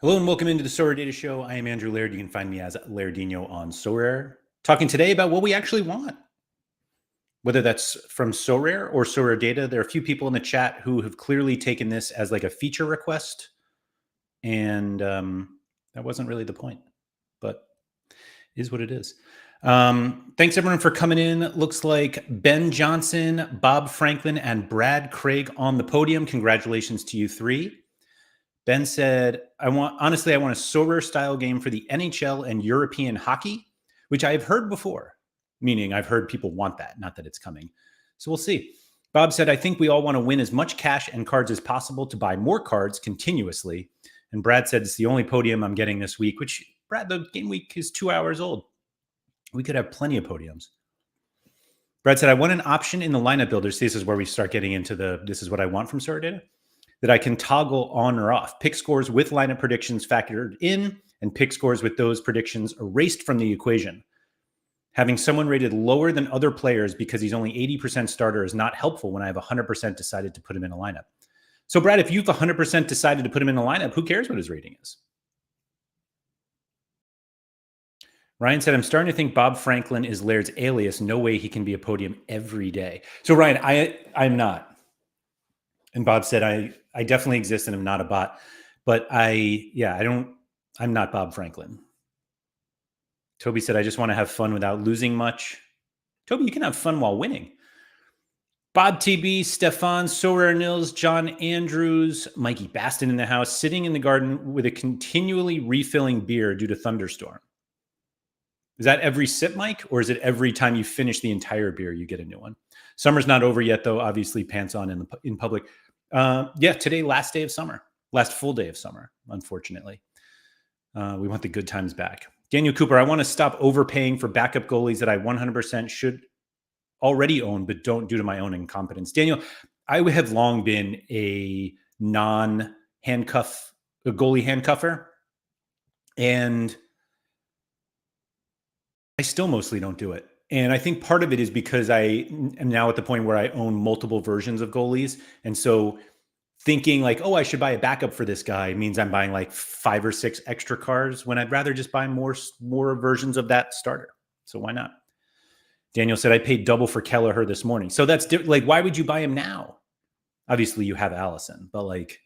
Hello and welcome into the Sorare Data Show. I am Andrew Laird. You can find me as Lairdinho on Sorare. Talking today about what we actually want. Whether that's from Sorare or Sorare Data, there are a few people in the chat who have clearly taken this as like a feature request. And that wasn't really the point, but is what it is. Thanks everyone for coming in. Looks like Ben Johnson, Bob Franklin, and Brad Craig on the podium. Congratulations to you three. Ben said, I want a Sorare style game for the NHL and European hockey, which I have heard before, meaning I've heard people want that, not that it's coming. So we'll see. Bob said, I think we all want to win as much cash and cards as possible to buy more cards continuously. And Brad said, it's the only podium I'm getting this week, which, Brad, the game week is 2 hours old. We could have plenty of podiums. Brad said, I want an option in the lineup builders. This is where we start getting into this is what I want from Sorare Data, that I can toggle on or off. Pick scores with lineup predictions factored in and pick scores with those predictions erased from the equation. Having someone rated lower than other players because he's only 80% starter is not helpful when I have 100% decided to put him in a lineup. So Brad, if you've 100% decided to put him in a lineup, who cares what his rating is? Ryan said, I'm starting to think Bob Franklin is Laird's alias. No way he can be a podium every day. So Ryan, I'm not. And Bob said, I definitely exist and I'm not a bot, but I'm not Bob Franklin. Toby said, I just want to have fun without losing much. Toby, you can have fun while winning. Bob TB, Stefan, Sorare Nils, John Andrews, Mikey Baston in the house, sitting in the garden with a continually refilling beer due to thunderstorm. Is that every sip, Mike? Or is it every time you finish the entire beer, you get a new one? Summer's not over yet, though. Obviously, pants on in public. Yeah, today, last day of summer. Last full day of summer, unfortunately. We want the good times back. Daniel Cooper, I want to stop overpaying for backup goalies that I 100% should already own, but don't due to my own incompetence. Daniel, I would have long been a goalie handcuffer. And I still mostly don't do it. And I think part of it is because I am now at the point where I own multiple versions of goalies. And so thinking like, oh, I should buy a backup for this guy means I'm buying like 5 or 6 extra cars when I'd rather just buy more versions of that starter. So why not? Daniel said, I paid double for Kelleher this morning. So that's like, why would you buy him now? Obviously you have Allison, but like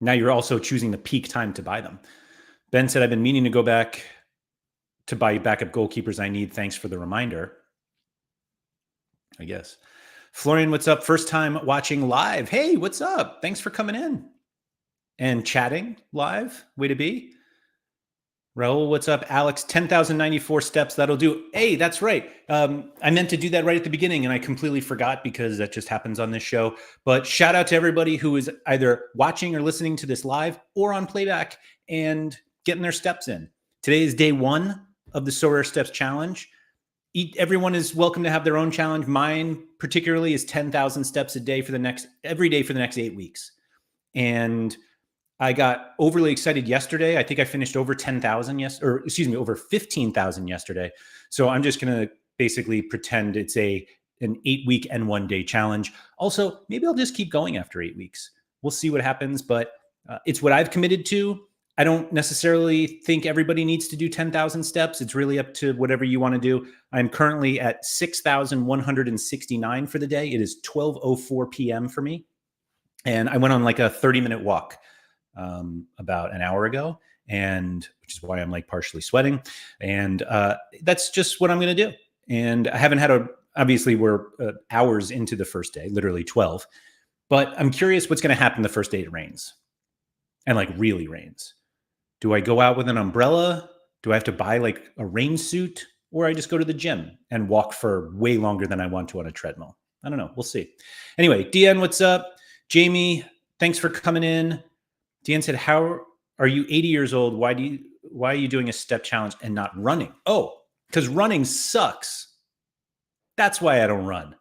now you're also choosing the peak time to buy them. Ben said, I've been meaning to go back to buy backup goalkeepers I need. Thanks for the reminder. I guess. Florian, what's up? First time watching live. Hey, what's up? Thanks for coming in and chatting live. Way to be. Raul, what's up? Alex, 10,094 steps. That'll do. Hey, that's right. I meant to do that right at the beginning and I completely forgot because that just happens on this show. But shout out to everybody who is either watching or listening to this live or on playback and getting their steps in. Today is day 1 of the Sorare Steps Challenge. Everyone is welcome to have their own challenge. Mine particularly is 10,000 steps a day every day for the next 8 weeks. And I got overly excited yesterday. I think I finished over 10,000 over 15,000 yesterday. So I'm just going to basically pretend it's an 8-week and 1-day challenge. Also, maybe I'll just keep going after 8 weeks. We'll see what happens, but it's what I've committed to. I don't necessarily think everybody needs to do 10,000 steps. It's really up to whatever you want to do. I'm currently at 6,169 for the day. It is 12:04 p.m. for me. And I went on like a 30-minute walk about an hour ago, and which is why I'm like partially sweating. And that's just what I'm going to do. And I haven't had obviously we're hours into the first day, literally 12. But I'm curious what's going to happen the first day it rains and like really rains. Do I go out with an umbrella? Do I have to buy like a rain suit? Or I just go to the gym and walk for way longer than I want to on a treadmill? I don't know. We'll see. Anyway, Deanne, what's up? Jamie, thanks for coming in. Deanne said, how are you 80 years old? Why are you doing a step challenge and not running? Oh, because running sucks. That's why I don't run.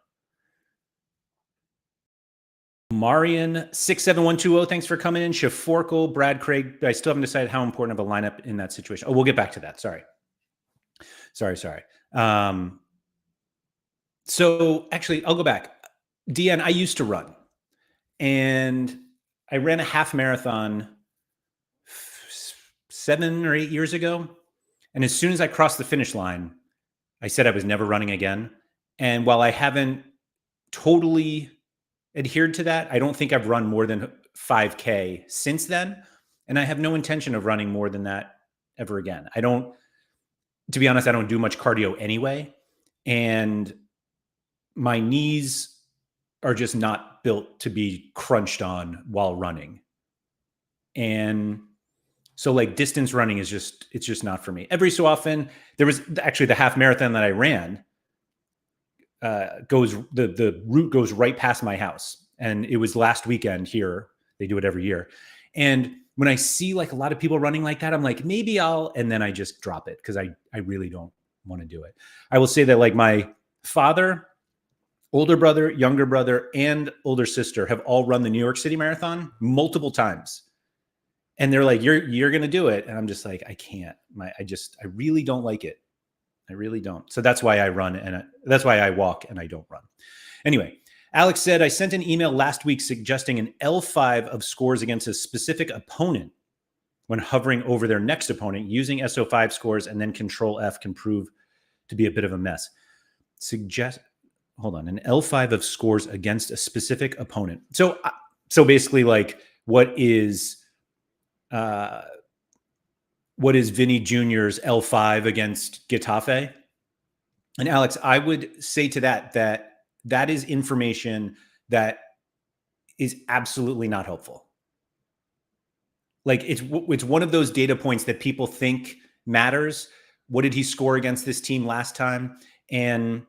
Marian 67120, thanks for coming in. Shaforkle, Brad Craig. I still haven't decided how important of a lineup in that situation. Oh, we'll get back to that. Sorry. So actually, I'll go back. Deanne, I used to run, and I ran a half marathon 7 or 8 years ago. And as soon as I crossed the finish line, I said I was never running again. And while I haven't totally adhered to that, I don't think I've run more than 5K since then. And I have no intention of running more than that ever again. To be honest, I don't do much cardio anyway. And my knees are just not built to be crunched on while running. And so like distance running it's just not for me. Every so often, there was actually the half marathon that I ran, the route goes right past my house. And it was last weekend here. They do it every year. And when I see like a lot of people running like that, I'm like, maybe and then I just drop it because I really don't want to do it. I will say that like my father, older brother, younger brother, and older sister have all run the New York City Marathon multiple times. And they're like, you're going to do it. And I'm just like, I can't. I really don't like it. I really don't. So that's why I run that's why I walk and I don't run. Anyway, Alex said, I sent an email last week suggesting an L5 of scores against a specific opponent when hovering over their next opponent. Using SO5 scores and then Control F can prove to be a bit of a mess. Hold on, an L5 of scores against a specific opponent. So basically like what is Vinny Jr.'s L5 against Getafe? And Alex, I would say to that is information that is absolutely not helpful. Like it's one of those data points that people think matters. What did he score against this team last time? And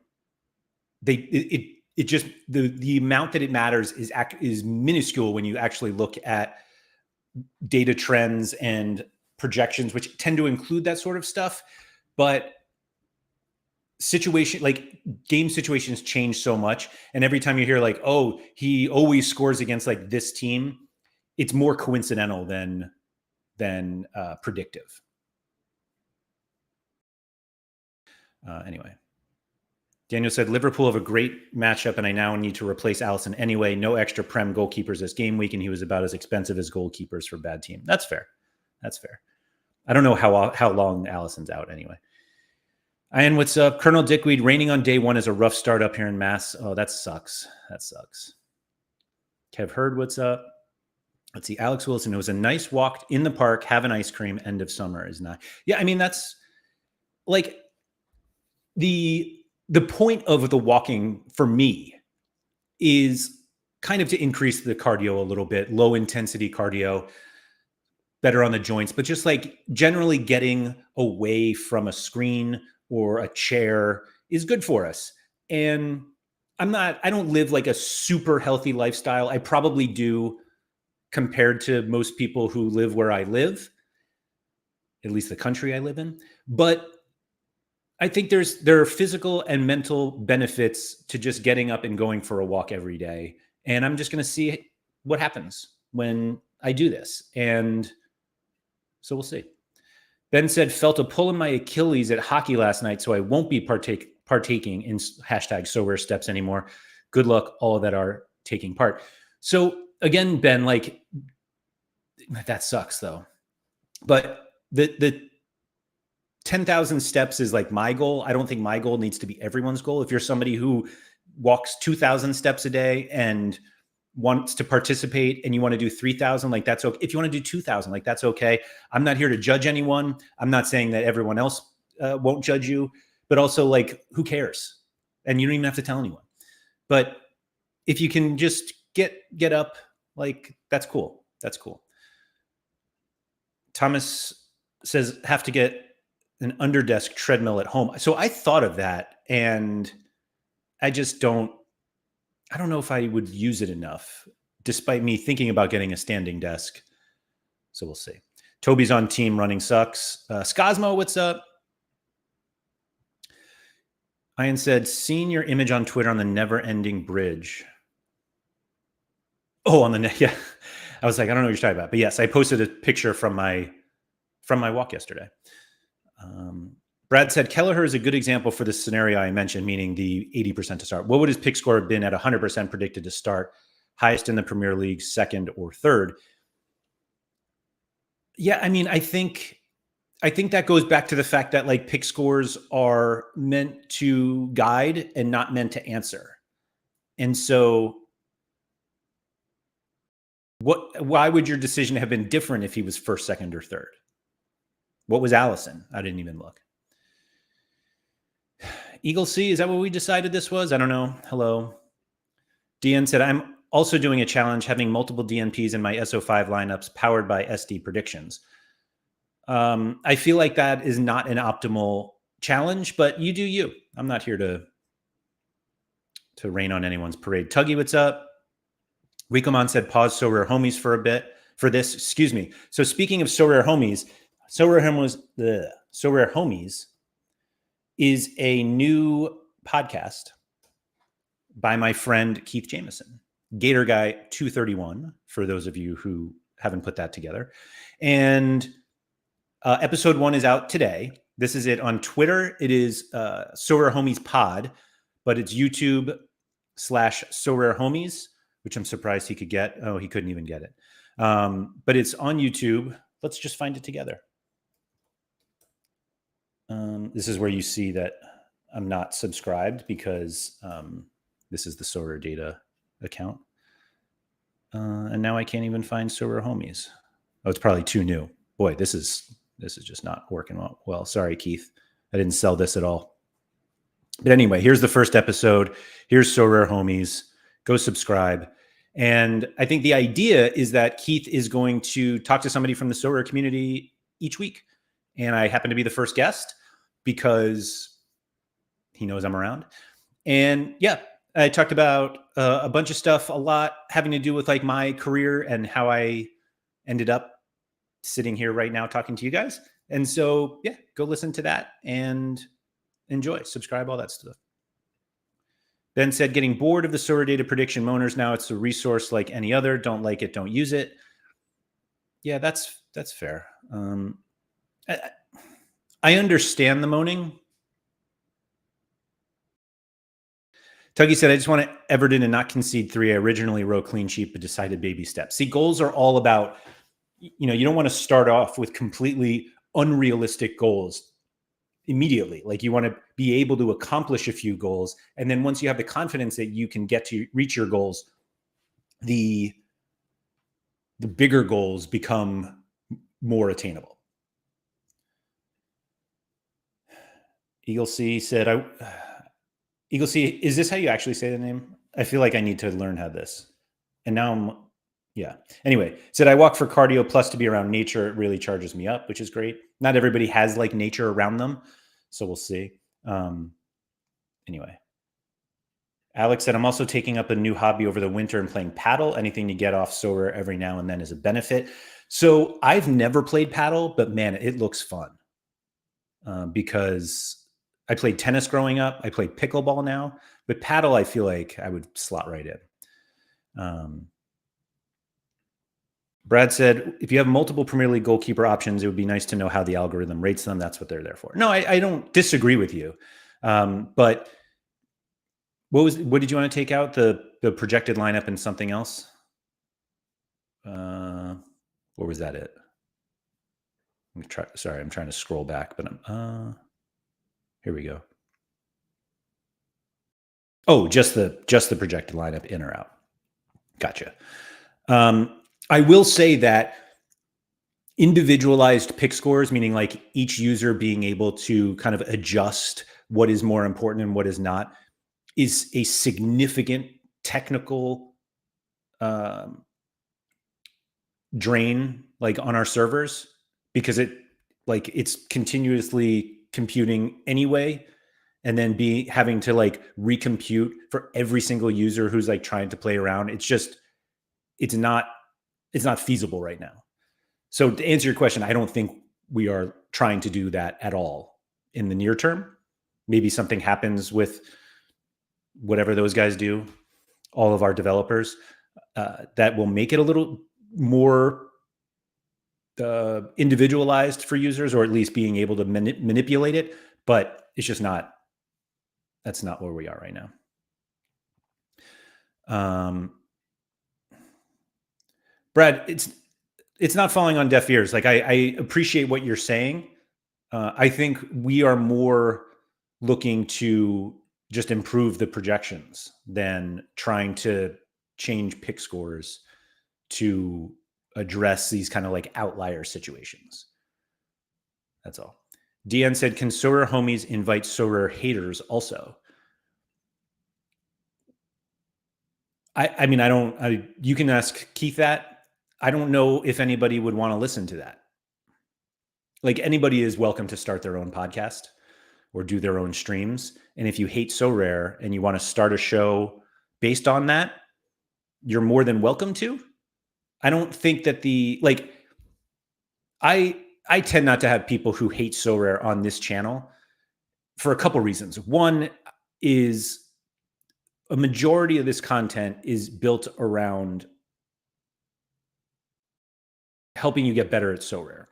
it just the amount that it matters is minuscule when you actually look at data trends and projections, which tend to include that sort of stuff. But game situations change so much. And every time you hear like, oh, he always scores against like this team, it's more coincidental than predictive. Anyway, Daniel said, Liverpool have a great matchup, and I now need to replace Alisson anyway. No extra Prem goalkeepers this game week, and he was about as expensive as goalkeepers for a bad team. That's fair. I don't know how long Alisson's out anyway. Ian, what's up? Colonel Dickweed, raining on day one is a rough start up here in Mass. Oh, that sucks. Kev Hurd, what's up? Let's see. Alex Wilson, it was a nice walk in the park, have an ice cream, end of summer is not. Yeah, I mean, that's like the point of the walking for me is kind of to increase the cardio a little bit, low intensity cardio, better on the joints, but just like generally getting away from a screen or a chair is good for us. And I don't live like a super healthy lifestyle. I probably do compared to most people who live where I live, at least the country I live in. But I think there are physical and mental benefits to just getting up and going for a walk every day. And I'm just going to see what happens when I do this. And so we'll see. Ben said, felt a pull in my Achilles at hockey last night, so I won't be partaking in #SoRareSteps anymore. Good luck, all that are taking part. So again, Ben, like that sucks though. But the 10,000 steps is like my goal. I don't think my goal needs to be everyone's goal. If you're somebody who walks 2,000 steps a day and wants to participate and you want to do 3,000, like that's okay. If you want to do 2,000, like that's okay. I'm not here to judge anyone. I'm not saying that everyone else won't judge you, but also like, who cares? And you don't even have to tell anyone. But if you can just get up, like that's cool. That's cool. Thomas says, have to get an underdesk treadmill at home. So I thought of that and I don't know if I would use it enough, despite me thinking about getting a standing desk. So we'll see. Toby's on team running sucks. Scosmo, what's up? Ian said, seen your image on Twitter on the never-ending bridge. Oh, on the yeah. I was like, I don't know what you're talking about. But yes, I posted a picture from my walk yesterday. Brad said, Kelleher is a good example for the scenario I mentioned, meaning the 80% to start. What would his pick score have been at 100% predicted to start? Highest in the Premier League, second or third? Yeah, I mean, I think I think that goes back to the fact that like pick scores are meant to guide and not meant to answer. And so why would your decision have been different if he was first, second, or third? What was Allison? I didn't even look. Eagle C, is that what we decided this was? I don't know. Hello. DN said, I'm also doing a challenge having multiple DNPs in my SO5 lineups powered by SD predictions. I feel like that is not an optimal challenge, but you do you. I'm not here to rain on anyone's parade. Tuggy, what's up? Rikomon said, pause Sorare homies for a bit for this. Excuse me. So speaking of Sorare homies, Sorare homies is a new podcast by my friend Keith Jameson, Gator Guy 231, for those of you who haven't put that together. And episode 1 is out today. This is it on Twitter. It is Sorare Homies Pod, but it's YouTube/Sorare Homies, which I'm surprised he could get. Oh, he couldn't even get it. But it's on YouTube. Let's just find it together. This is where you see that I'm not subscribed because this is the Sorare Data account. And now I can't even find Sorare Homies. Oh, it's probably too new. Boy, this is just not working well. Sorry, Keith. I didn't sell this at all. But anyway, here's the first episode. Here's Sorare Homies. Go subscribe. And I think the idea is that Keith is going to talk to somebody from the Sorare community each week. And I happen to be the first guest because he knows I'm around. And yeah, I talked about a bunch of stuff, a lot having to do with like my career and how I ended up sitting here right now talking to you guys. And so, yeah, go listen to that and enjoy, subscribe, all that stuff. Ben said, getting bored of the Sorare Data prediction moaners. Now it's a resource like any other. Don't like it, don't use it. Yeah, that's fair. I understand the moaning. Tuggy said, I just want Everton to not concede 3. I originally wrote clean sheet, but decided baby steps. See, goals are all about, you don't want to start off with completely unrealistic goals immediately. Like you want to be able to accomplish a few goals. And then once you have the confidence that you can get to reach your goals, the bigger goals become more attainable. Eagle C said, Eagle C, is this how you actually say the name? I feel like I need to learn how this. And now yeah. Anyway, said I walk for cardio plus to be around nature. It really charges me up, which is great. Not everybody has like nature around them. So we'll see. Anyway. Alex said, I'm also taking up a new hobby over the winter and playing paddle. Anything to get off Sorare every now and then is a benefit. So I've never played paddle, but man, it looks fun. Because I played tennis growing up. I play pickleball now. But paddle, I feel like I would slot right in. Brad said, if you have multiple Premier League goalkeeper options, it would be nice to know how the algorithm rates them. That's what they're there for. No, I don't disagree with you. But what did you want to take out? The projected lineup and something else? Or was that it? Sorry, I'm trying to scroll back, but here we go. Oh, just the projected lineup, in or out. Gotcha. I will say that individualized pick scores, meaning like each user being able to kind of adjust what is more important and what is not, is a significant technical drain like on our servers, because it's continuously computing anyway, and then having to like recompute for every single user who's like trying to play around. It's not feasible right now. So to answer your question, I don't think we are trying to do that at all in the near term. Maybe something happens with whatever those guys do, all of our developers, that will make it a little more individualized for users, or at least being able to manipulate it. But it's just that's not where we are right now. Brad, it's not falling on deaf ears. Like I appreciate what you're saying. I think we are more looking to just improve the projections than trying to change pick scores to address these kind of like outlier situations. That's all. DN said, can Sorare homies invite Sorare haters also? I mean, you can ask Keith that. I don't know if anybody would want to listen to that. Like, anybody is welcome to start their own podcast or do their own streams. And if you hate Sorare and you want to start a show based on that, you're more than welcome to. I don't think that I tend not to have people who hate Sorare on this channel for a couple reasons. One is a majority of this content is built around helping you get better at Sorare.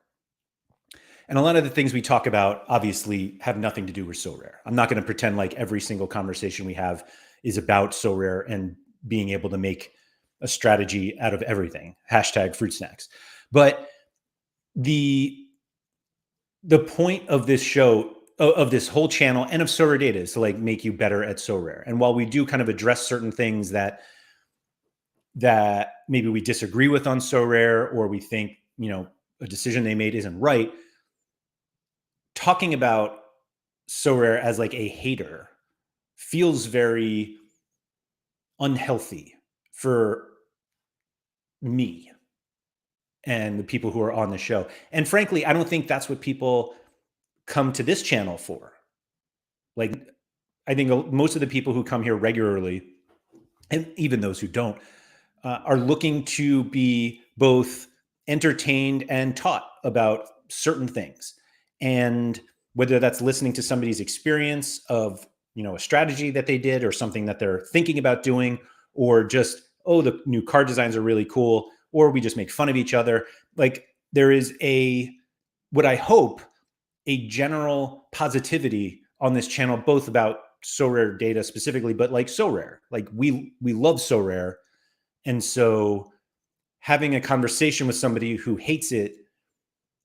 And a lot of the things we talk about obviously have nothing to do with Sorare. I'm not going to pretend like every single conversation we have is about Sorare and being able to make a strategy out of everything. Hashtag fruit snacks. But the point of this show, of this whole channel and of Sorare Data, is to like make you better at Sorare. And while we do kind of address certain things that maybe we disagree with on Sorare, or we think, a decision they made isn't right, talking about Sorare as like a hater feels very unhealthy for me and the people who are on the show. And frankly, I don't think that's what people come to this channel for. Like, I think most of the people who come here regularly, and even those who don't, are looking to be both entertained and taught about certain things. And whether that's listening to somebody's experience of, a strategy that they did or something that they're thinking about doing, or just, oh, the new card designs are really cool, or we just make fun of each other. Like, there is what I hope, a general positivity on this channel, both about Sorare Data specifically, but like Sorare. Like, we love Sorare. And so having a conversation with somebody who hates it,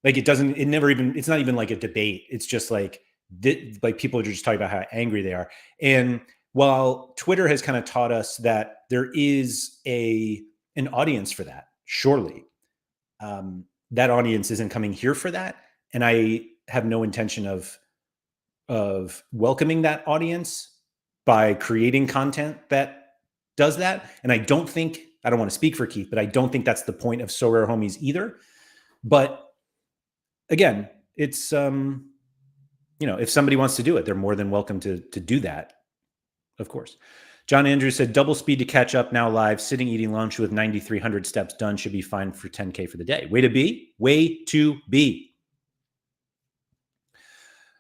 like, it's not even like a debate. It's just like people are just talking about how angry they are. And while Twitter has kind of taught us that there is an audience for that, surely that audience isn't coming here for that. And I have no intention of welcoming that audience by creating content that does that. And I don't want to speak for Keith, but I don't think that's the point of Sorare homies either. But again, it's if somebody wants to do it, they're more than welcome to do that, of course. John Andrews said, double speed to catch up, now live, sitting eating lunch with 9,300 steps done, should be fine for 10K for the day. Way to be. Way to be.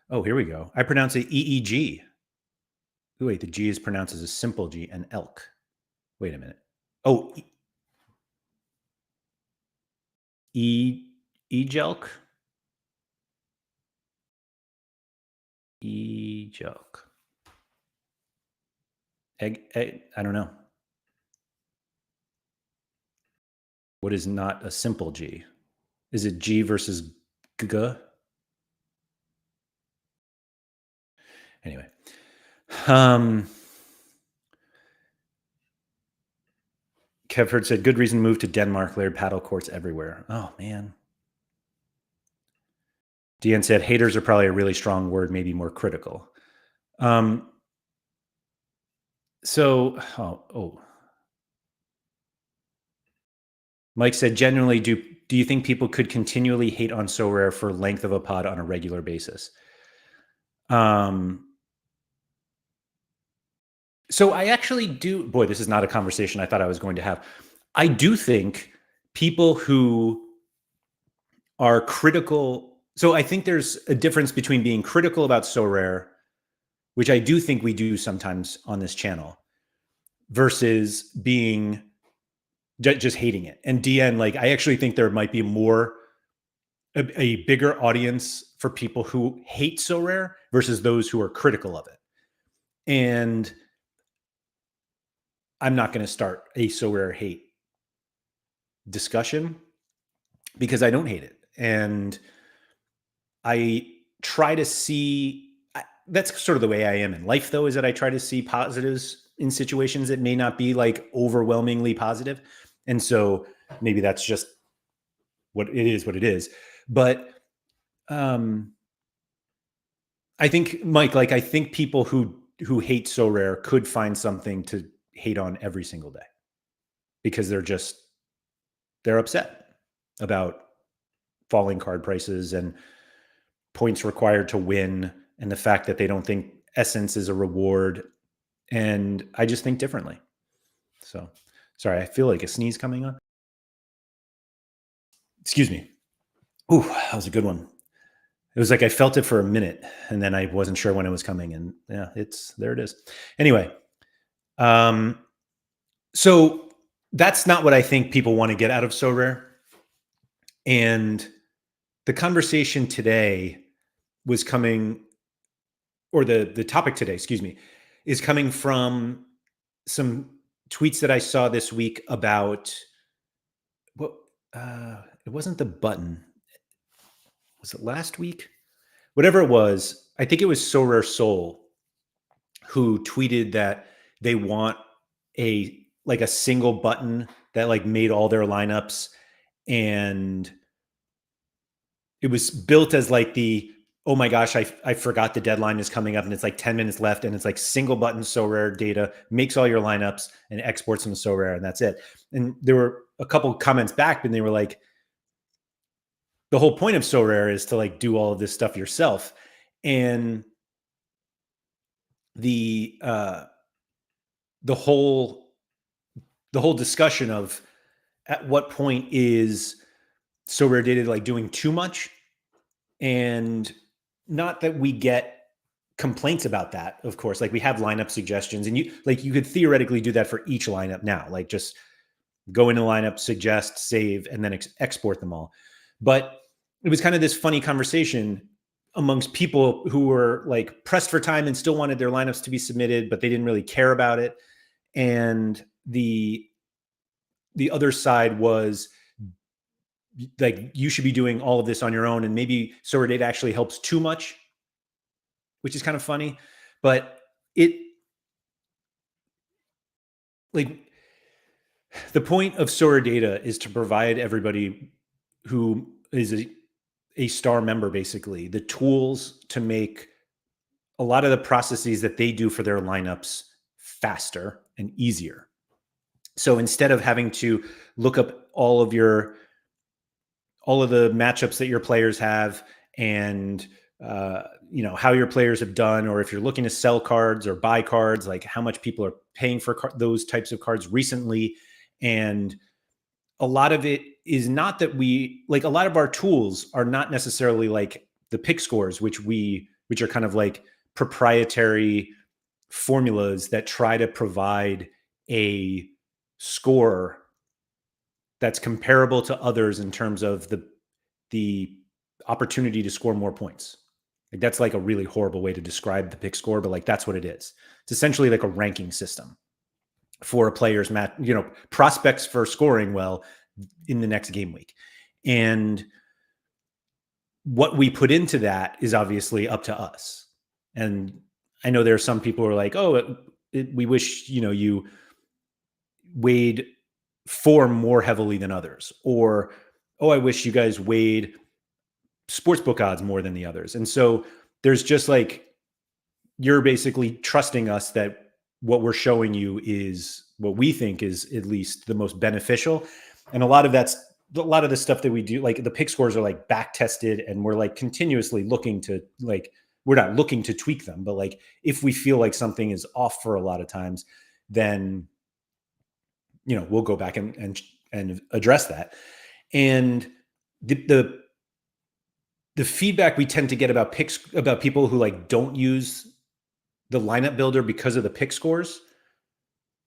Oh, here we go. I pronounce it EEG. Oh, wait, the G is pronounced as a simple G, and elk. Wait a minute. Oh, Ejelk? Ejelk. Egg, I don't know. What is not a simple G? Is it G versus G? Anyway. Kevford said, good reason to move to Denmark. Laird paddle courts everywhere. Oh, man. Deanne said, haters are probably a really strong word, maybe more critical. Mike said, genuinely, do you think people could continually hate on Sorare for length of a pod on a regular basis? So I actually do. Boy, this is not a conversation I thought I was going to have. I do think people who are critical. So I think there's a difference between being critical about Sorare, which I do think we do sometimes on this channel, versus being just hating it. And DN, like, I actually think there might be a bigger audience for people who hate Sorare versus those who are critical of it. And I'm not going to start a Sorare hate discussion because I don't hate it. And I try to see, that's sort of the way I am in life though, is that I try to see positives in situations that may not be like overwhelmingly positive. And so maybe that's just what it is. But um I think, Mike, like I think people who hate Sorare could find something to hate on every single day because they're upset about falling card prices and points required to win and the fact that they don't think essence is a reward. And I just think differently. So sorry, I feel like a sneeze coming on. Excuse me. Ooh, that was a good one. It was like I felt it for a minute and then I wasn't sure when it was coming. And yeah, it's there it is. Anyway, um, so that's not what I think people want to get out of So Rare. And the conversation today was coming, or the topic today, excuse me, is coming from some tweets that I saw this week about what it wasn't the button. Was it last week? Whatever it was, I think it was So Rare Soul who tweeted that they want a single button that like made all their lineups, and it was built as like the, oh my gosh, I forgot the deadline is coming up and it's like 10 minutes left, and it's like single button So Rare Data makes all your lineups and exports them to So Rare, and that's it. And there were a couple comments back and they were like, the whole point of So Rare is to like do all of this stuff yourself. And the the whole discussion of at what point is So Rare Data like doing too much. And not that we get complaints about that, of course. Like we have lineup suggestions, and you could theoretically do that for each lineup now. Like just go into lineup, suggest, save, and then export them all. But it was kind of this funny conversation amongst people who were like pressed for time and still wanted their lineups to be submitted, but they didn't really care about it. And the other side was like, you should be doing all of this on your own, and maybe Sorare Data actually helps too much, which is kind of funny. But it, like, the point of Sorare Data is to provide everybody who is a star member basically the tools to make a lot of the processes that they do for their lineups faster and easier. So instead of having to look up all of the matchups that your players have, and how your players have done, or if you're looking to sell cards or buy cards, like how much people are paying for those types of cards recently. And a lot of it is not that we like, a lot of our tools are not necessarily like the pick scores, which are kind of like proprietary formulas that try to provide a score that's comparable to others in terms of the opportunity to score more points. Like that's like a really horrible way to describe the pick score, but like that's what it is. It's essentially like a ranking system for a player's prospects for scoring well in the nenext game week. And what we put into that is obviously up to us. And I know there are some people who are like, oh, we wish, you weighed form more heavily than others, or, oh, I wish you guys weighed sportsbook odds more than the others. And so there's just like, you're basically trusting us that what we're showing you is what we think is at least the most beneficial. And a lot of the stuff that we do, like the pick scores are like back tested, and we're like continuously looking to like, we're not looking to tweak them, but like if we feel like something is off for a lot of times, then we'll go back and address that. And the feedback we tend to get about people who like don't use the lineup builder because of the pick scores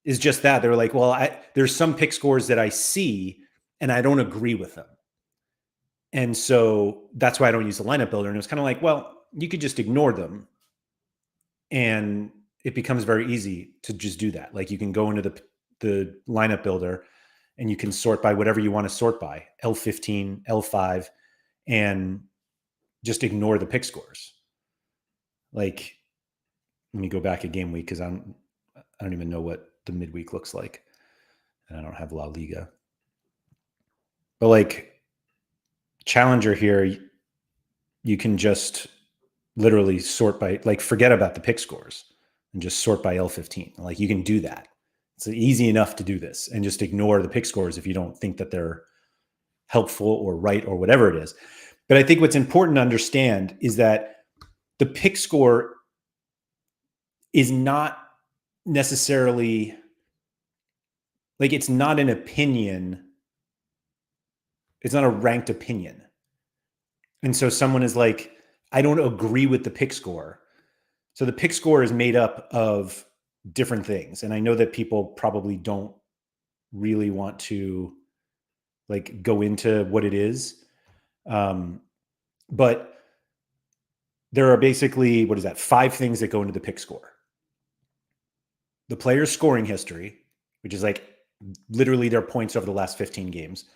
is just that they're like, well, there's some pick scores that I see and I don't agree with them. And so that's why I don't use the lineup builder. And it was kind of like, well, you could just ignore them. And it becomes very easy to just do that. Like you can go into the lineup builder and you can sort by whatever you want to sort by, L15, L5. And just ignore the pick scores. Like, let me go back a game week because I don't even know what the midweek looks like, and I don't have La Liga. But like Challenger here, you can just literally sort by, like, forget about the pick scores and just sort by L15. Like, you can do that. It's easy enough to do this and just ignore the pick scores if you don't think that they're helpful or right or whatever it is. But I think what's important to understand is that the pick score is not necessarily, like, it's not an opinion. It's not a ranked opinion. And so someone is like, I don't agree with the pick score. So the pick score is made up of different things. And I know that people probably don't really want to like go into what it is. But there are basically, what is that? 5 things that go into the pick score. The player's scoring history, which is like literally their points over the last 15 games.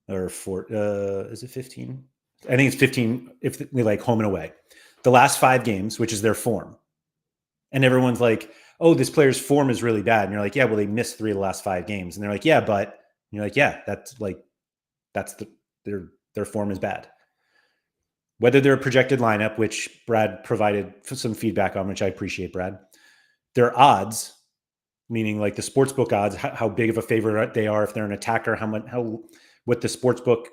Or is it 15? I think it's 15 if they like home and away. The last 5 games, which is their form. And everyone's like, oh, this player's form is really bad. And you're like, yeah, well, they missed 3 of the last 5 games. And they're like, yeah, but, and you're like, yeah, their form is bad. Whether they're a projected lineup, which Brad provided some feedback on, which I appreciate, Brad. Their odds, meaning like the sportsbook odds, how big of a favorite they are if they're an attacker, what the sportsbook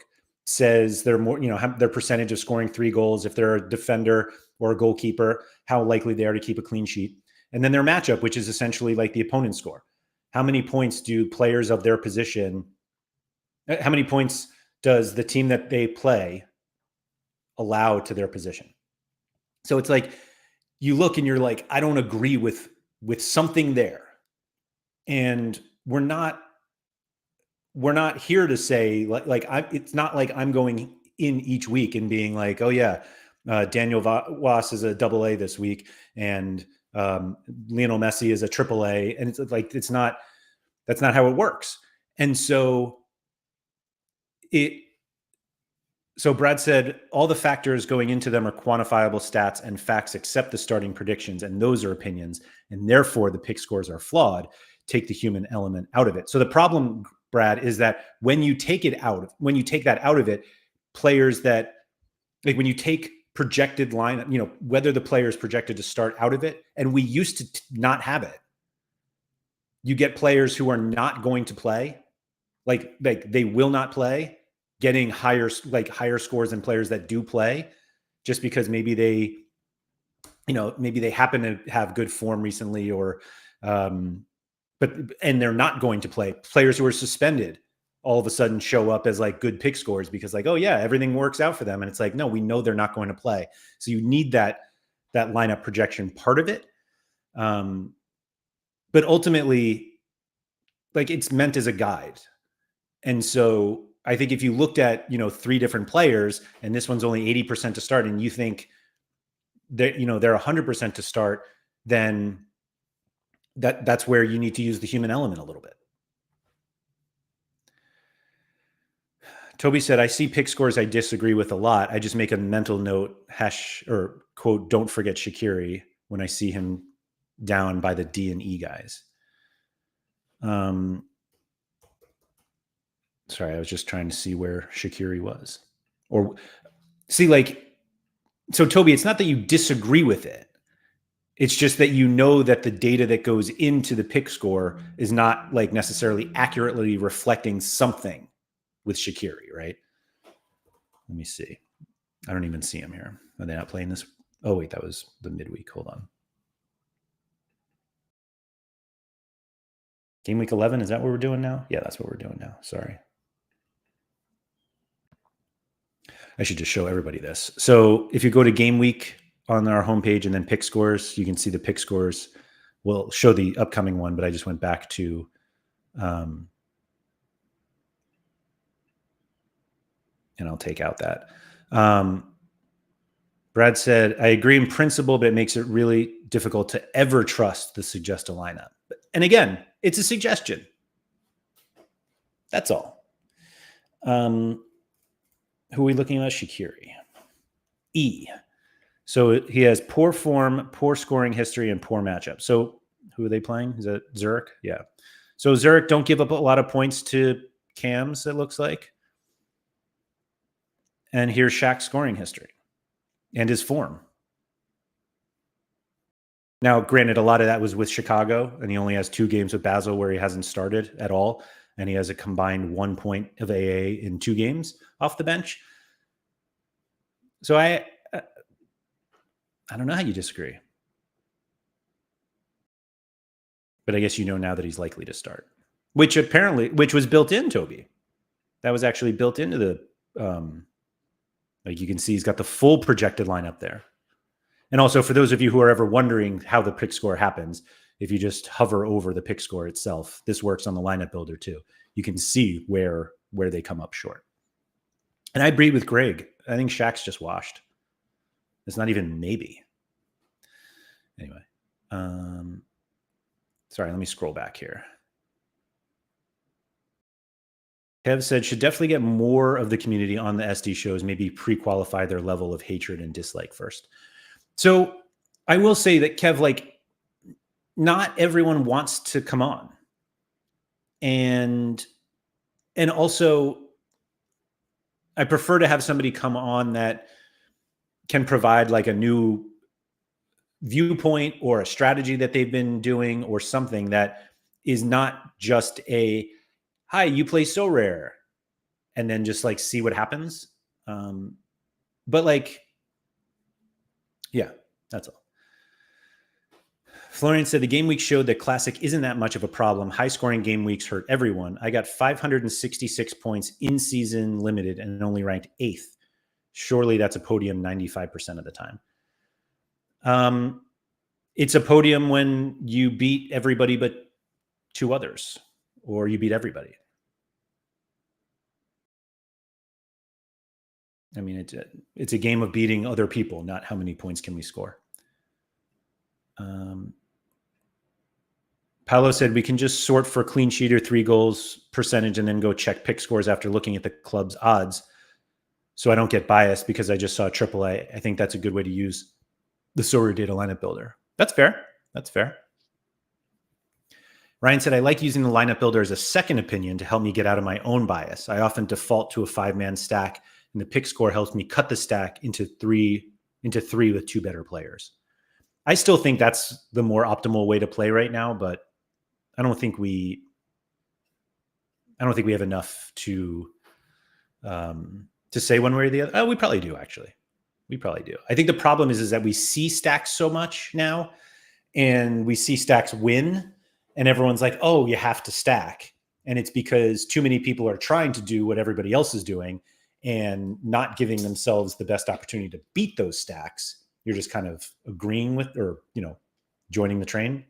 says they're more, their percentage of scoring 3 goals, if they're a defender or a goalkeeper, how likely they are to keep a clean sheet. And then their matchup, which is essentially like the opponent's score. How many points do players of their position, how many points does the team that they play allow to their position? So it's like, you look and you're like, I don't agree with something there. And we're not here to say it's not like I'm going in each week and being like, oh yeah, Daniel Wass is a AA this week, and Lionel Messi is a AAA, and it's like that's not how it works. And so Brad said all the factors going into them are quantifiable stats and facts except the starting predictions, and those are opinions, and therefore the pick scores are flawed. Take the human element out of it. So the problem, Brad, is that when you take that out of it, players that, like, when you take projected line, whether the player is projected to start out of it, and we used to not have it. You get players who are not going to play, like they will not play, getting higher scores than players that do play, just because maybe they happen to have good form recently, or and they're not going to play. Players who are suspended all of a sudden show up as like good pick scores because like, oh yeah, everything works out for them. And it's like, no, we know they're not going to play. So you need that lineup projection part of it. But ultimately, like, it's meant as a guide. And so I think if you looked at, 3 different players and this one's only 80% to start, and you think that, they're 100% to start, then that's where you need to use the human element a little bit. Toby said, I see pick scores I disagree with a lot. I just make a mental note, quote, don't forget Shaqiri when I see him down by the D and E guys. Sorry, I was just trying to see where Shaqiri was. Or see, so Toby, it's not that you disagree with it. It's just that that the data that goes into the pick score is not like necessarily accurately reflecting something with Shaqiri, right? Let me see. I don't even see him here. Are they not playing this? Oh, wait, that was the midweek. Hold on. Game week 11, is that what we're doing now? Yeah, that's what we're doing now. Sorry. I should just show everybody this. So if you go to game week on our homepage and then pick scores, you can see the pick scores. We'll show the upcoming one, but I just went back to and I'll take out that. Brad said, I agree in principle, but it makes it really difficult to ever trust the suggest a lineup. And again, it's a suggestion. That's all. Who are we looking at? Shaqiri. E. So he has poor form, poor scoring history, and poor matchup. So who are they playing? Is that Zurich? Yeah. So Zurich don't give up a lot of points to Cams, it looks like. And here's Shaq's scoring history and his form. Now, granted, a lot of that was with Chicago, and he only has 2 games with Basel where he hasn't started at all, and he has a combined 1 point of AA in 2 games off the bench. So I don't know how you disagree. But I guess you know now that he's likely to start, which was built in, Toby. That was actually built into the, like you can see, he's got the full projected lineup there. And also, for those of you who are ever wondering how the pick score happens, if you just hover over the pick score itself, this works on the lineup builder too. You can see where they come up short. And I agree with Greg. I think Shaq's just washed. It's not even maybe. Anyway, sorry, let me scroll back here. Kev said, should definitely get more of the community on the SD shows, maybe pre-qualify their level of hatred and dislike first. So I will say that, Kev, like, not everyone wants to come on. And also, I prefer to have somebody come on that can provide like a new viewpoint or a strategy that they've been doing or something that is not just a, hi, you play Sorare, and then just like see what happens. But like, yeah, that's all. Florian said the game week showed that Classic isn't that much of a problem. High scoring game weeks hurt everyone. I got 566 points in season limited and only ranked 8th. Surely that's a podium 95% of the time. It's a podium when you beat everybody but 2 others, or you beat everybody. I mean, it's a game of beating other people, not how many points can we score. Paolo said we can just sort for clean sheet or 3 goals percentage and then go check pick scores after looking at the club's odds. So I don't get biased because I just saw AAA. I think that's a good way to use the Sorare Data lineup builder. That's fair. That's fair. Ryan said, I like using the lineup builder as a second opinion to help me get out of my own bias. I often default to a 5-man stack, and the pick score helps me cut the stack into three with 2 better players. I still think that's the more optimal way to play right now, but I don't think we have enough to say one way or the other. Oh, we probably do, actually. We probably do. I think the problem is that we see stacks so much now, and we see stacks win, and everyone's like, oh, you have to stack. And it's because too many people are trying to do what everybody else is doing and not giving themselves the best opportunity to beat those stacks. You're just kind of agreeing with, or, joining the train.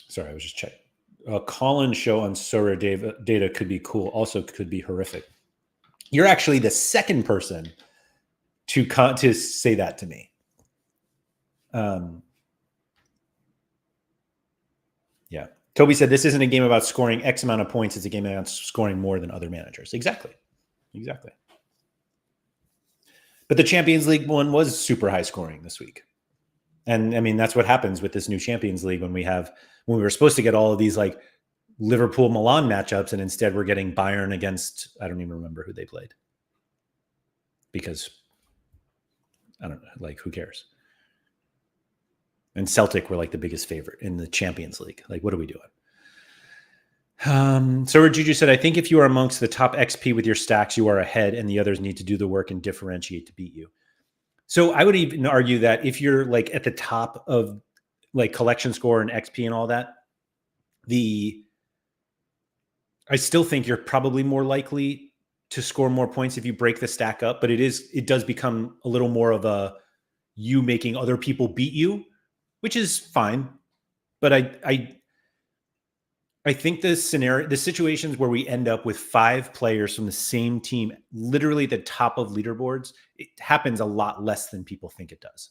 Sorry, I was just checking. A call-in show on Sorare Data could be cool. Also could be horrific. You're actually the second person to say that to me. Yeah. Toby said, this isn't a game about scoring X amount of points. It's a game about scoring more than other managers. Exactly. But the Champions League one was super high scoring this week. And I mean, that's what happens with this new Champions League when we were supposed to get all of these like Liverpool Milan matchups, and instead we're getting Bayern against, I don't even remember who they played. Because I don't know, like, who cares? And Celtic were like the biggest favorite in the Champions League. Like, what are we doing? So Juju said, I think if you are amongst the top XP with your stacks, you are ahead, and the others need to do the work and differentiate to beat you. So I would even argue that if you're like at the top of like collection score and XP and all that, I still think you're probably more likely to score more points if you break the stack up, but it does become a little more of a you making other people beat you, which is fine. But I think the situations where we end up with 5 players from the same team, literally at the top of leaderboards, it happens a lot less than people think it does.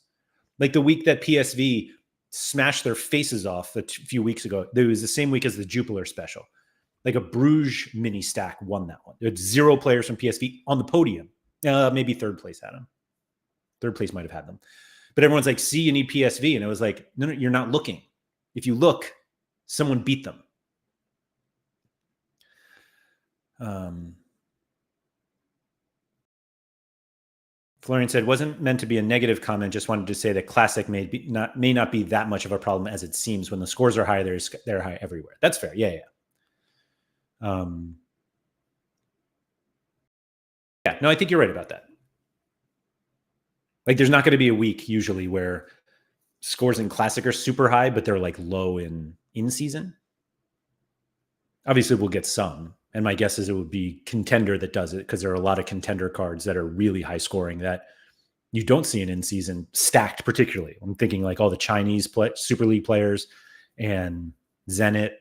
Like the week that PSV smashed their faces off a few weeks ago, it was the same week as the Jupiler special. Like a Bruges mini stack won that one. There's 0 players from PSV on the podium. Maybe third place had them. Third place might have had them. But everyone's like, see, you need PSV. And it was like, no, you're not looking. If you look, someone beat them. Florian said, wasn't meant to be a negative comment. Just wanted to say that Classic may not be that much of a problem as it seems. When the scores are high, they're high everywhere. That's fair. Yeah. Yeah. No, I think you're right about that. Like, there's not going to be a week usually where scores in Classic are super high, but they're like low in season. Obviously, we'll get some. And my guess is it would be Contender that does it, because there are a lot of Contender cards that are really high scoring that you don't see an in-season stacked particularly. I'm thinking like all the Chinese Super League players and Zenit.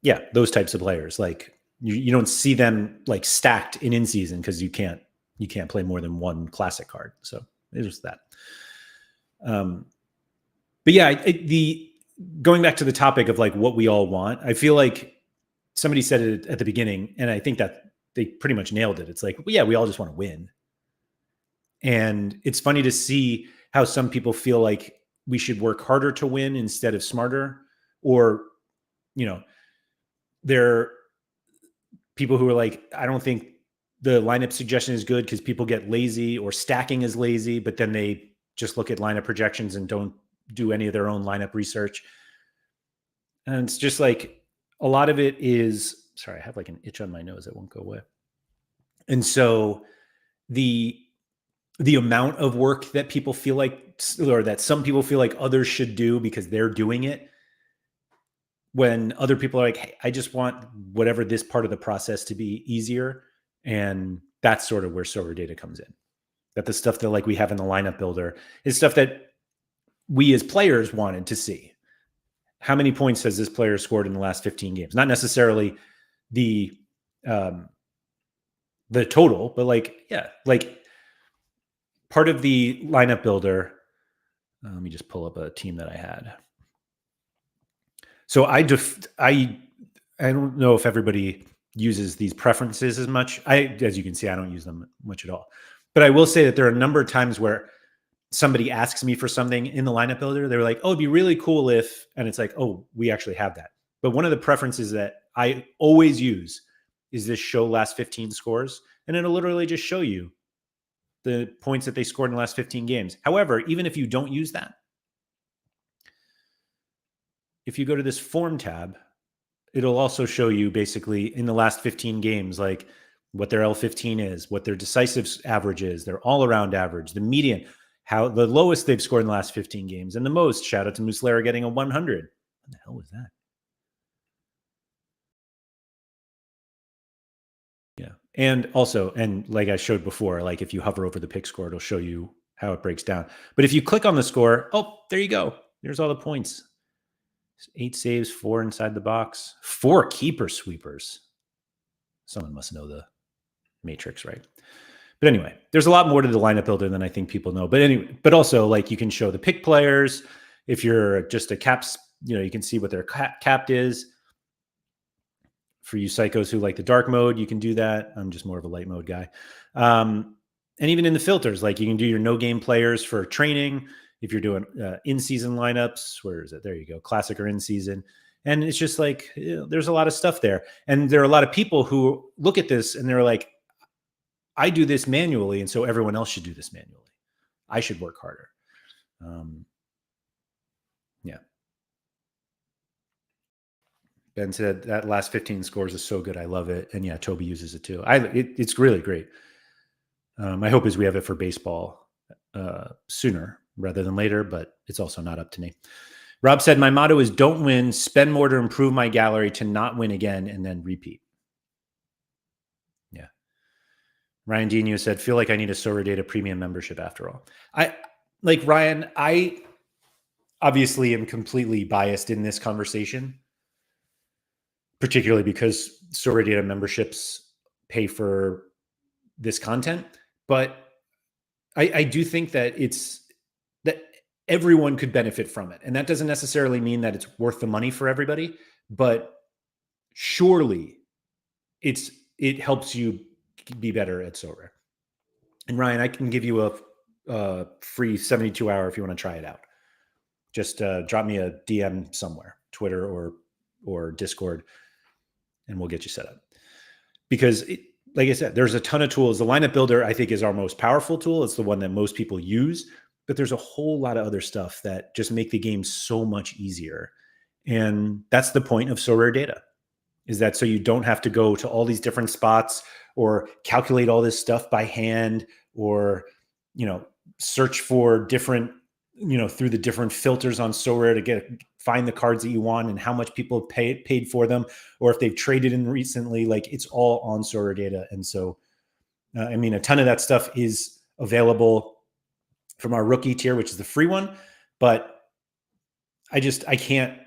Yeah, those types of players. Like you don't see them like stacked in season because you can't play more than one Classic card. So it was that. But yeah, going back to the topic of like what we all want, I feel like somebody said it at the beginning, and I think that they pretty much nailed it. It's like, well, yeah, we all just want to win. And it's funny to see how some people feel like we should work harder to win instead of smarter. Or, there are people who are like, I don't think the lineup suggestion is good because people get lazy, or stacking is lazy, but then they just look at lineup projections and don't do any of their own lineup research. And it's just like a lot of it is, sorry, I have like an itch on my nose that won't go away. And so the amount of work that people feel like, or that some people feel like others should do because they're doing it, when other people are like, hey, I just want whatever this part of the process to be easier. And that's sort of where Sorare Data comes in. That the stuff that like we have in the lineup builder is stuff that we as players wanted to see. How many points has this player scored in the last 15 games? Not necessarily the total, but like, yeah, like part of the lineup builder. Let me just pull up a team that I had. So I don't know if everybody uses these preferences as much. As you can see, I don't use them much at all. But I will say that there are a number of times where somebody asks me for something in the lineup builder. They're like, oh, it'd be really cool if, and it's like, oh, we actually have that. But one of the preferences that I always use is this show last 15 scores. And it'll literally just show you the points that they scored in the last 15 games. However, even if you don't use that, if you go to this form tab, it'll also show you basically in the last 15 games, like what their L15 is, what their decisive average is, their all-around average, the median, how the lowest they've scored in the last 15 games, and the most. Shout out to Muslera getting a 100. What the hell was that? Yeah. And also, and like I showed before, like if you hover over the pick score, it'll show you how it breaks down. But if you click on the score, oh, there you go. There's all the points. 8 saves, 4 inside the box, 4 keeper sweepers. Someone must know the matrix, right? But anyway, there's a lot more to the lineup builder than I think people know. But anyway, but also like you can show the pick players. If you're just a caps, you can see what their capped is. For you psychos who like the dark mode, you can do that. I'm just more of a light mode guy. And even in the filters, like you can do your no game players for training. If you're doing in-season lineups, where is it? There you go. Classic or in-season. And it's just like, there's a lot of stuff there. And there are a lot of people who look at this and they're like, I do this manually, and so everyone else should do this manually. I should work harder. Yeah. Ben said that last 15 scores is so good. I love it. And yeah, Toby uses it too. It's really great. My hope is we have it for baseball sooner rather than later, but it's also not up to me. Rob said, my motto is don't win, spend more to improve my gallery to not win again and then repeat. Yeah. Ryan Dino said, feel like I need a Sorare Data premium membership after all. Ryan, I obviously am completely biased in this conversation, particularly because Sorare Data memberships pay for this content. But I do think that that everyone could benefit from it. And that doesn't necessarily mean that it's worth the money for everybody, but surely it helps you be better at Sorare. And Ryan, I can give you a free 72-hour if you want to try it out. Just drop me a DM somewhere, Twitter or Discord, and we'll get you set up. Because like I said, there's a ton of tools. The lineup builder, I think, is our most powerful tool. It's the one that most people use, but there's a whole lot of other stuff that just make the game so much easier. And that's the point of Sorare Data, is that so you don't have to go to all these different spots or calculate all this stuff by hand, or, search for different, through the different filters on Sorare to find the cards that you want and how much people paid for them, or if they've traded in recently. Like, it's all on Sorare Data. And so, a ton of that stuff is available from our rookie tier, which is the free one. But I can't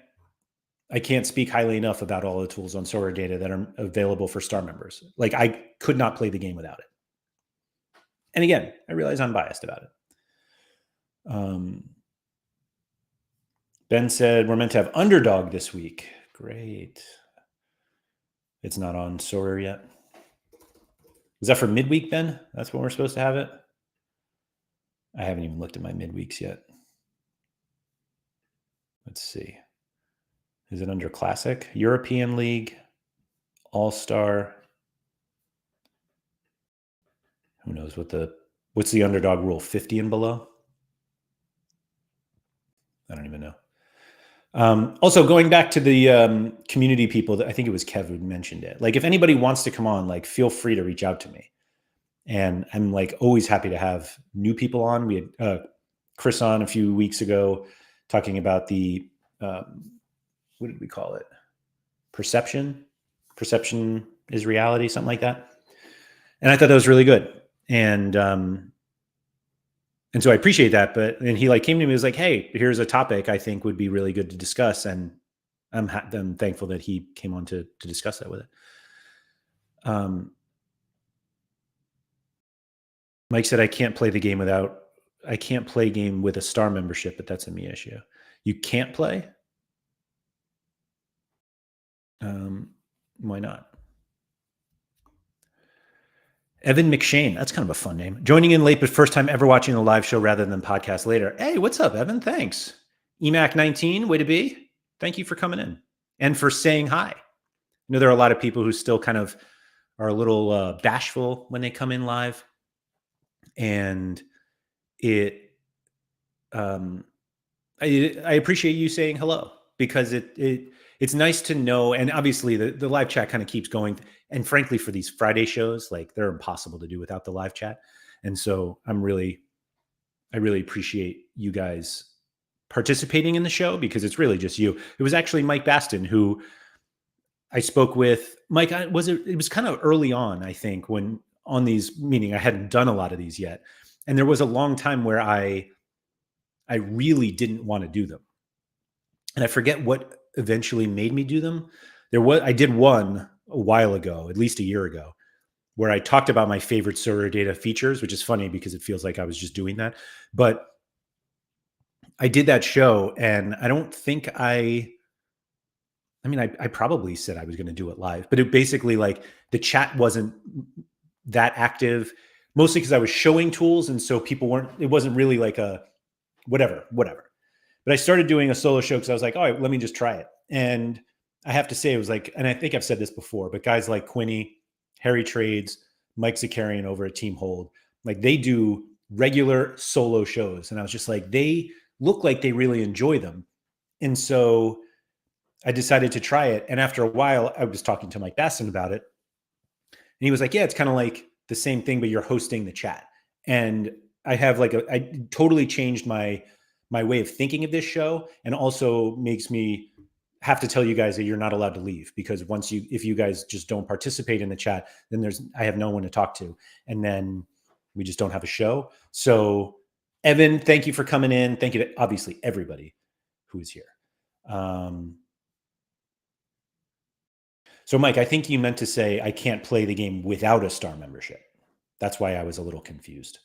speak highly enough about all the tools on Sorare Data that are available for Star members. Like, I could not play the game without it. And again, I realize I'm biased about it. Ben said we're meant to have Underdog this week. Great. It's not on Sorare yet. Is that for midweek, Ben? That's when we're supposed to have it? I haven't even looked at my midweeks yet. Let's see. Is it under Classic? European League, All-Star. Who knows what's the Underdog rule? 50 and below? I don't even know. Also, going back to the community people, I think it was Kev who mentioned it. Like, if anybody wants to come on, like, feel free to reach out to me. And I'm like always happy to have new people on. We had Chris on a few weeks ago talking about the, what did we call it? Perception is reality, something like that. And I thought that was really good. And so I appreciate that. And he came to me and was like, hey, here's a topic I think would be really good to discuss. And I'm thankful that he came on to discuss that with it. Mike said, I can't play game with a Star membership, but that's a me issue. You can't play? Why not? Evan McShane. That's kind of a fun name. Joining in late, but first time ever watching the live show rather than podcast later. Hey, what's up, Evan? Thanks. EMAC 19, way to be. Thank you for coming in and for saying hi. I know there are a lot of people who still kind of are a little bashful when they come in live. And I appreciate you saying hello, because it's nice to know. And obviously the live chat kind of keeps going. And frankly, for these Friday shows, like, they're impossible to do without the live chat. And so I really appreciate you guys participating in the show, because it's really just you. It was actually Mike Baston who I spoke with. Mike, it was kind of early on, I think, when on these, meaning I hadn't done a lot of these yet. And there was a long time where I really didn't want to do them. And I forget what eventually made me do them. I did one a while ago, at least a year ago, where I talked about my favorite Sorare Data features, which is funny because it feels like I was just doing that. But I did that show, and I don't think I probably said I was going to do it live, but it basically, like, the chat wasn't that active, mostly because I was showing tools. And so it wasn't really like a whatever. But I started doing a solo show because I was like, all right, let me just try it. And I have to say, it was like, and I think I've said this before, but guys like Quinny, Harry Trades, Mike Zakarian over at Team Hold, like, they do regular solo shows. And I was just like, they look like they really enjoy them. And so I decided to try it. And after a while, I was talking to Mike Basson about it. And he was like, yeah, it's kind of like the same thing, but you're hosting the chat. And I have I totally changed my way of thinking of this show, and also makes me have to tell you guys that you're not allowed to leave, because if you guys just don't participate in the chat, then I have no one to talk to. And then we just don't have a show. So Evan, thank you for coming in. Thank you to obviously everybody who's here. So Mike, I think you meant to say I can't play the game without a star membership. That's why I was a little confused.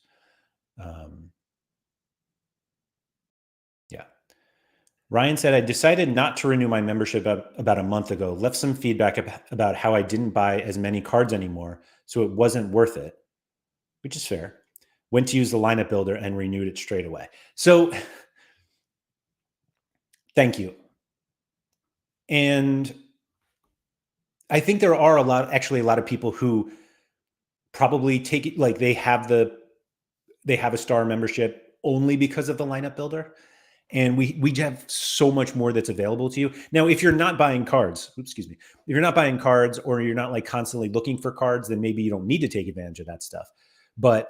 Yeah. Ryan said, I decided not to renew my membership about a month ago, left some feedback about how I didn't buy as many cards anymore, so it wasn't worth it, which is fair. Went to use the lineup builder and renewed it straight away. So thank you. And I think there are a lot of people who probably take it like they have a star membership only because of the lineup builder. And we have so much more that's available to you. Now, if you're not buying cards, if you're not buying cards or you're not like constantly looking for cards, then maybe you don't need to take advantage of that stuff. But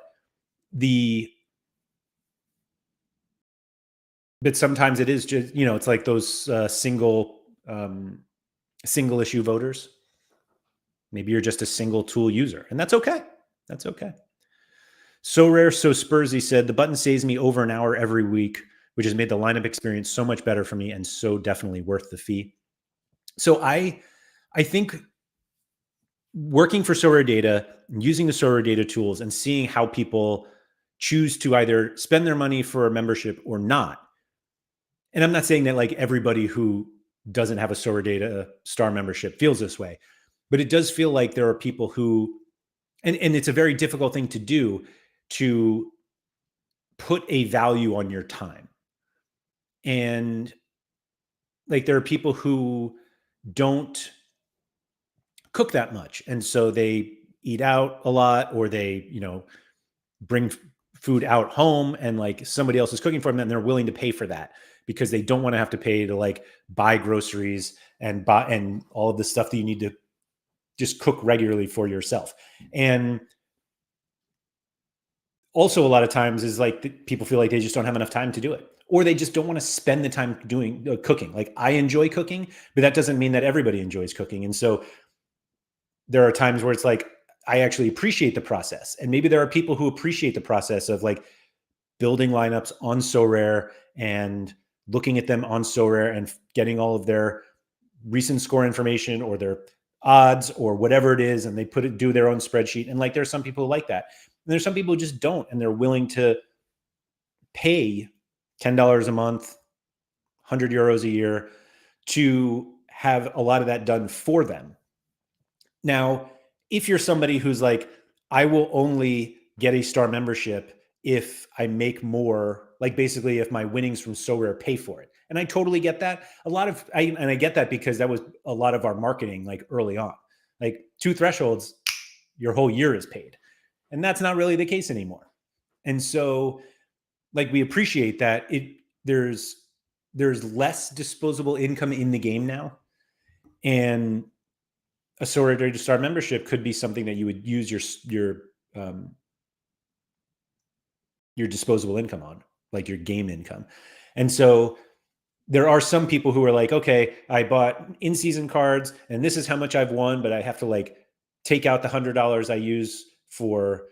sometimes it is just, it's like those single issue voters. Maybe you're just a single tool user, and that's okay. That's okay. So Rare, So Spursy said, the button saves me over an hour every week, which has made the lineup experience so much better for me and so definitely worth the fee. So I think working for Sorare Data, using the Sorare Data tools and seeing how people choose to either spend their money for a membership or not. And I'm not saying that like everybody who doesn't have a Sorare Data star membership feels this way, but it does feel like there are people who, and it's a very difficult thing to do, to put a value on your time. And like there are people who don't cook that much, and so they eat out a lot, or they bring food out home and like somebody else is cooking for them, and they're willing to pay for that because they don't want to have to pay to like buy groceries and all of the stuff that you need to just cook regularly for yourself. And also a lot of times is like people feel like they just don't have enough time to do it, or they just don't want to spend the time doing cooking. Like I enjoy cooking, but that doesn't mean that everybody enjoys cooking. And so there are times where it's like, I actually appreciate the process. And maybe there are people who appreciate the process of like building lineups on Sorare and looking at them on Sorare and getting all of their recent score information or their odds or whatever it is. And they do their own spreadsheet. And like, there's some people who like that. And there's some people who just don't, and they're willing to pay $10 a month, 100 euros a year to have a lot of that done for them. Now, if you're somebody who's like, I will only get a star membership if I make more, like basically if my winnings from Sorare pay for it. And I totally get that. I get that because that was a lot of our marketing like early on. Like 2 thresholds, your whole year is paid. And that's not really the case anymore. And so like we appreciate that there's less disposable income in the game now. And a Sorare Data star membership could be something that you would use your disposable income on, like your game income. And so there are some people who are like, okay, I bought in-season cards and this is how much I've won, but I have to like take out the $100 I use for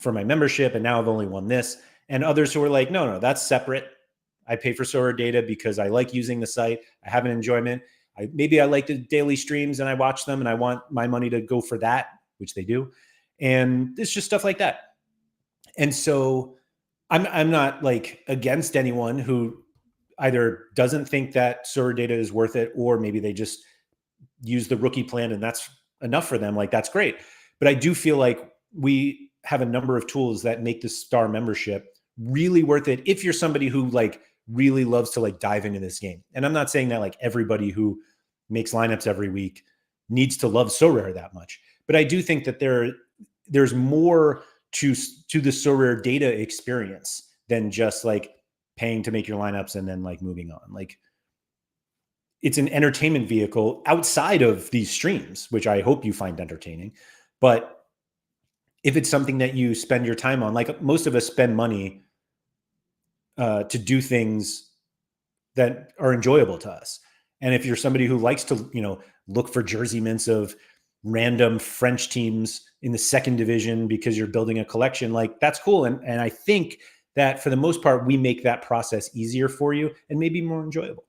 my membership, and now I've only won this. And others who are like, no, that's separate. I pay for Sorare Data because I like using the site. I have an enjoyment. Maybe I like the daily streams and I watch them and I want my money to go for that, which they do. And it's just stuff like that. And so I'm not like against anyone who either doesn't think that Sorare Data is worth it, or maybe they just use the rookie plan and that's enough for them. Like, that's great. But I do feel like we have a number of tools that make the star membership really worth it if you're somebody who like really loves to like dive into this game. And I'm not saying that like everybody who makes lineups every week needs to love Sorare that much, but I do think that there's more to the Sorare Data experience than just like paying to make your lineups and then like moving on. Like, it's an entertainment vehicle outside of these streams, which I hope you find entertaining. But if it's something that you spend your time on, like most of us spend money to do things that are enjoyable to us. And if you're somebody who likes to, look for jersey mints of random French teams in the 2nd division because you're building a collection, like that's cool. And I think that for the most part, we make that process easier for you and maybe more enjoyable.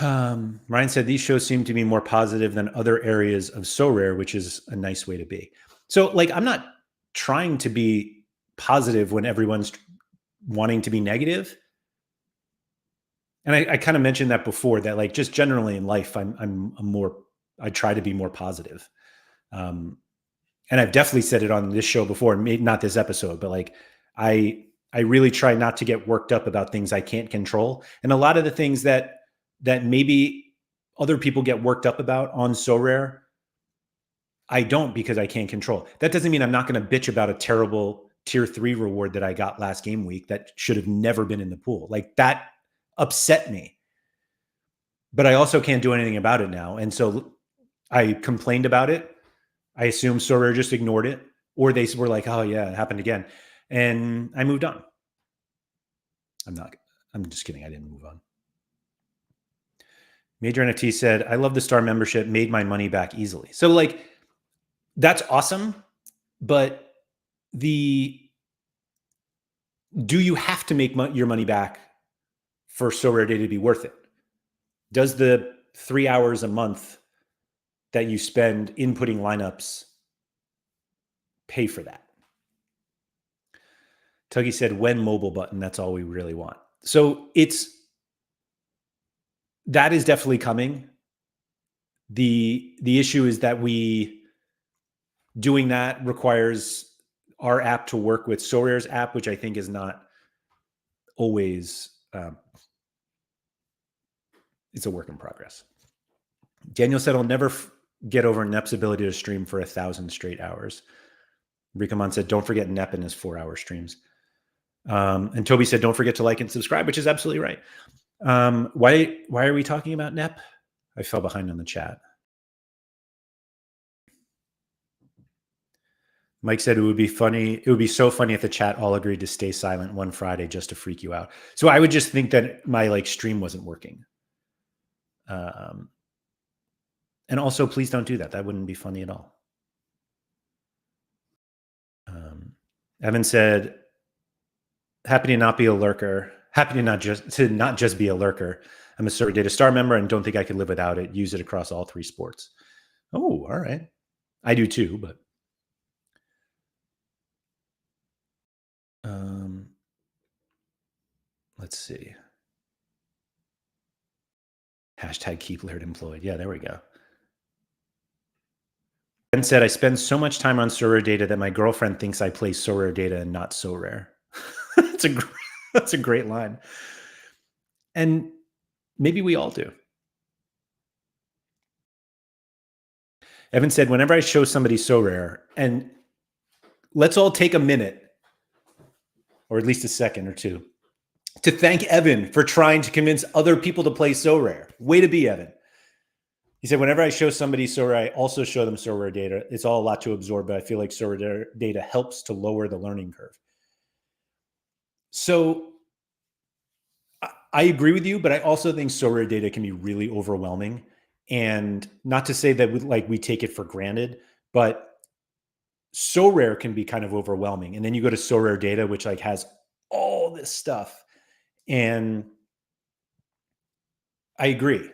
Ryan said, these shows seem to be more positive than other areas of Sorare, which is a nice way to be. So like, I'm not trying to be positive when everyone's wanting to be negative. And I kind of mentioned that before, that like just generally in life, I try to be more positive. And I've definitely said it on this show before, maybe not this episode, but like I really try not to get worked up about things I can't control. And a lot of the things that maybe other people get worked up about on Sorare, I don't, because I can't control. That doesn't mean I'm not going to bitch about a terrible tier 3 reward that I got last game week that should have never been in the pool. Like that upset me, but I also can't do anything about it now. And so I complained about it. I assume Sorare just ignored it, or they were like, oh yeah, it happened again. And I moved on. I'm just kidding. I didn't move on. Major NFT said, I love the star membership, made my money back easily. So like, that's awesome. But do you have to make your money back for Sorare Data to be worth it? Does the 3 hours a month that you spend inputting lineups pay for that? Tuggy said, when mobile button, that's all we really want. So that is definitely coming. The issue is that doing that requires our app to work with Sorare's app, which I think is not always, it's a work in progress. Daniel said, I'll never get over Nep's ability to stream for 1,000 straight hours. Rikamon said, don't forget Nep in his 4-hour streams. And Toby said, don't forget to like and subscribe, which is absolutely right. Why are we talking about Nep? I fell behind on the chat. Mike said it would be funny. It would be so funny if the chat all agreed to stay silent one Friday just to freak you out. So I would just think that my like stream wasn't working. And also, please don't do that. That wouldn't be funny at all. Evan said, happy to not be a lurker. Happy to not just be a lurker. I'm a Sorare Data Star member and don't think I could live without it. Use it across all 3 sports. Oh, all right. I do too, but let's see. Hashtag keep Laird employed. Yeah, there we go. Ben said, I spend so much time on Sorare Data that my girlfriend thinks I play Sorare Data and not Sorare. That's a great line. And maybe we all do. Evan said, whenever I show somebody Sorare, and let's all take a minute, or at least a second or two, to thank Evan for trying to convince other people to play Sorare. Way to be, Evan. He said, whenever I show somebody Sorare, I also show them Sorare Data. It's all a lot to absorb, but I feel like Sorare Data helps to lower the learning curve. So I agree with you, but I also think Sorare Data can be really overwhelming. And not to say that we take it for granted, but Sorare can be kind of overwhelming. And then you go to Sorare Data, which like has all this stuff. And I agree.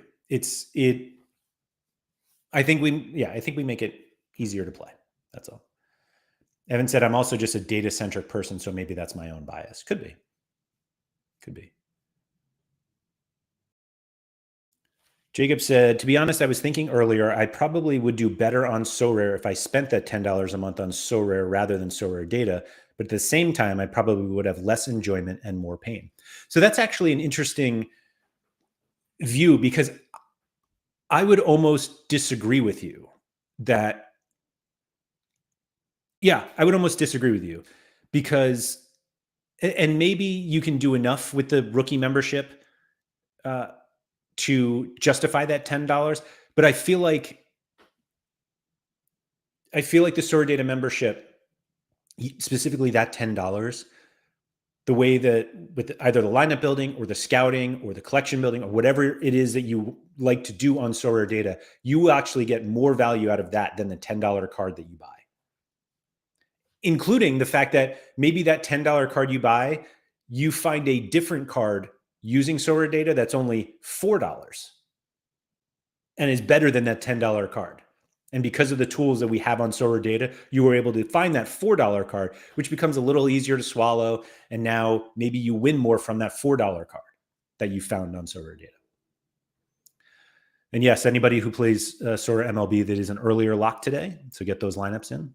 I think we make it easier to play. That's all. Evan said, I'm also just a data-centric person, so maybe that's my own bias. Could be. Jacob said, to be honest, I was thinking earlier, I probably would do better on Sorare if I spent that $10 a month on Sorare rather than Sorare Data. But at the same time, I probably would have less enjoyment and more pain. So that's actually an interesting view, because I would almost disagree with you that, I would almost disagree with you, because, and maybe you can do enough with the rookie membership to justify that $10, but I feel like the Sorare Data membership, specifically that $10, the way that with either the lineup building or the scouting or the collection building or whatever it is that you like to do on Sorare Data, you will actually get more value out of that than the $10 card that you buy. including the fact that maybe that $10 card you buy, you find a different card using Sorare Data that's only $4 and is better than that $10 card. And because of the tools that we have on Sorare Data, you were able to find that $4 card, which becomes a little easier to swallow. And now maybe you win more from that $4 card that you found on Sorare Data. And yes, anybody who plays Sorare MLB, that is an earlier lock today. So get those lineups in.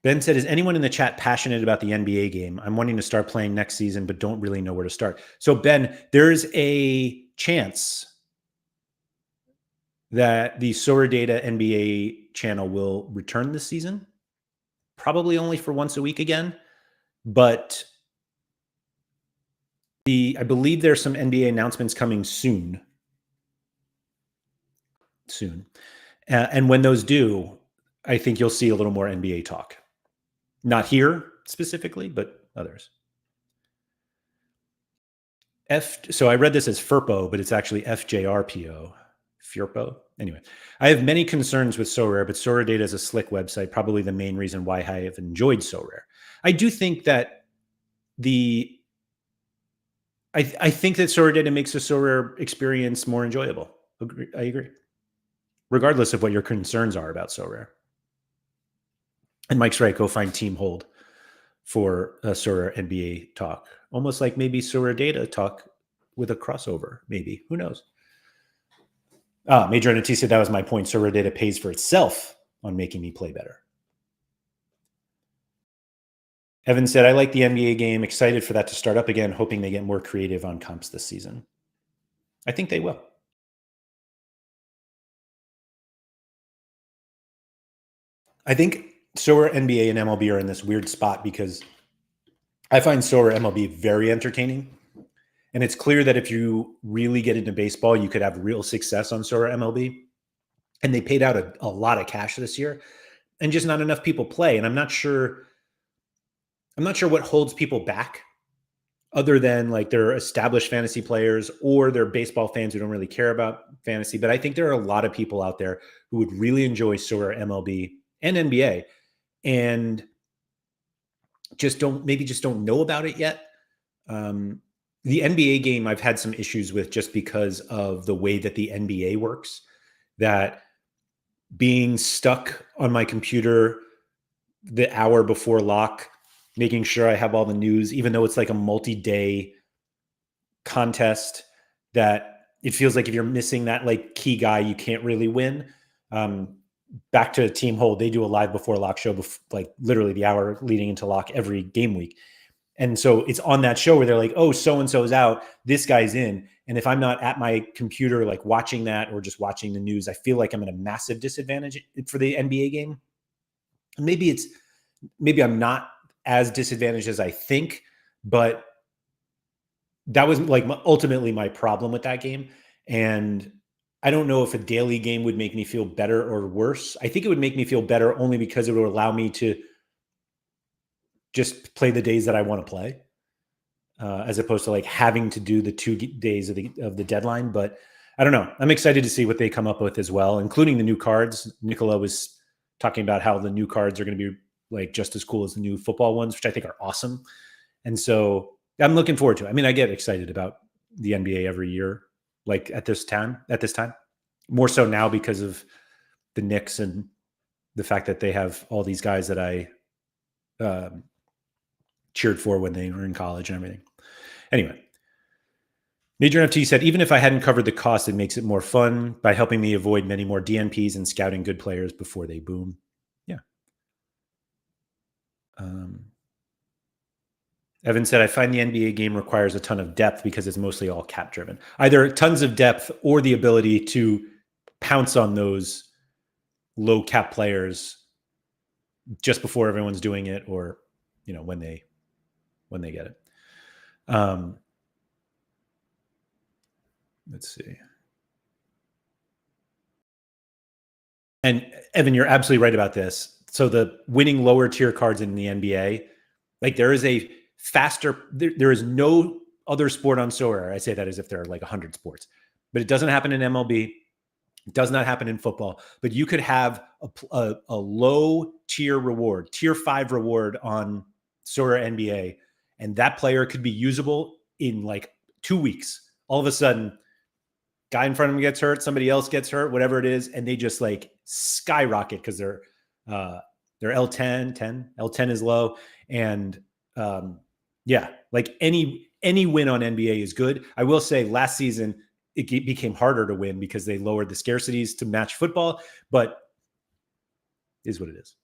Ben said, is anyone in the chat passionate about the NBA game? I'm wanting to start playing next season, but don't really know where to start. So Ben, there's a chance that the Sorare Data NBA channel will return this season, probably only for once a week again. But I believe there's some NBA announcements coming soon. And when those do, I think you'll see a little more NBA talk. Not here specifically, but others. So I read this as FERPO, but it's actually FJRPO. FERPO. Anyway, I have many concerns with Sorare, but Sorare Data is a slick website, probably the main reason why I have enjoyed Sorare. I do think that I think that Sorare Data makes the Sorare experience more enjoyable. I agree. Regardless of what your concerns are about Sorare. And Mike's right, go find Team Hold for Sorare NBA talk. Almost like maybe Sorare Data talk with a crossover, maybe. Who knows? Major NT said that was my point. Sorare Data pays for itself on making me play better. Evan said, I like the NBA game. Excited for that to start up again, hoping they get more creative on comps this season. I think they will. I think Sorare NBA and MLB are in this weird spot because I find Sorare MLB very entertaining. And it's clear that if you really get into baseball, you could have real success on Sorare MLB. And they paid out a lot of cash this year, and just not enough people play. And I'm not sure what holds people back other than like they're established fantasy players or they're baseball fans who don't really care about fantasy. But I think there are a lot of people out there who would really enjoy Sorare MLB and NBA and just don't know about it yet. The NBA game I've had some issues with just because of the way that the NBA works, that being stuck on my computer the hour before lock, making sure I have all the news, even though it's like a multi-day contest, that it feels like if you're missing that like key guy, you can't really win. Back to Team Hold, they do a live before lock show, like literally the hour leading into lock every game week. And so it's on that show where they're like, oh, so-and-so's out, this guy's in. And if I'm not at my computer, like watching that or just watching the news, I feel like I'm at a massive disadvantage for the NBA game. Maybe I'm not as disadvantaged as I think, but that was like ultimately my problem with that game. And I don't know if a daily game would make me feel better or worse. I think it would make me feel better only because it would allow me to just play the days that I want to play, as opposed to like having to do the 2 days of the deadline. But I don't know. I'm excited to see what they come up with as well, including the new cards. Nicola was talking about how the new cards are going to be like just as cool as the new football ones, which I think are awesome. And so I'm looking forward to it. I mean, I get excited about the NBA every year, like at this time, more so now because of the Knicks and the fact that they have all these guys that I cheered for when they were in college and everything. Anyway, Major NFT said, even if I hadn't covered the cost, it makes it more fun by helping me avoid many more DNPs and scouting good players before they boom. Yeah. Evan said, I find the NBA game requires a ton of depth because it's mostly all cap driven. Either tons of depth or the ability to pounce on those low cap players just before everyone's doing it, or, you know, when they get it. Let's see. And Evan, you're absolutely right about this. So the winning lower tier cards in the NBA, like there is a faster, there is no other sport on Sorare. I say that as if there are like 100 sports, but it doesn't happen in MLB. It does not happen in football, but you could have a low tier reward, tier 5 reward on Sorare NBA, and that player could be usable in like 2 weeks. All of a sudden, guy in front of him gets hurt, somebody else gets hurt, whatever it is, and they just like skyrocket because they're L10 is low, and yeah, like any win on NBA is good. I will say last season it became harder to win because they lowered the scarcities to match football, but is what it is.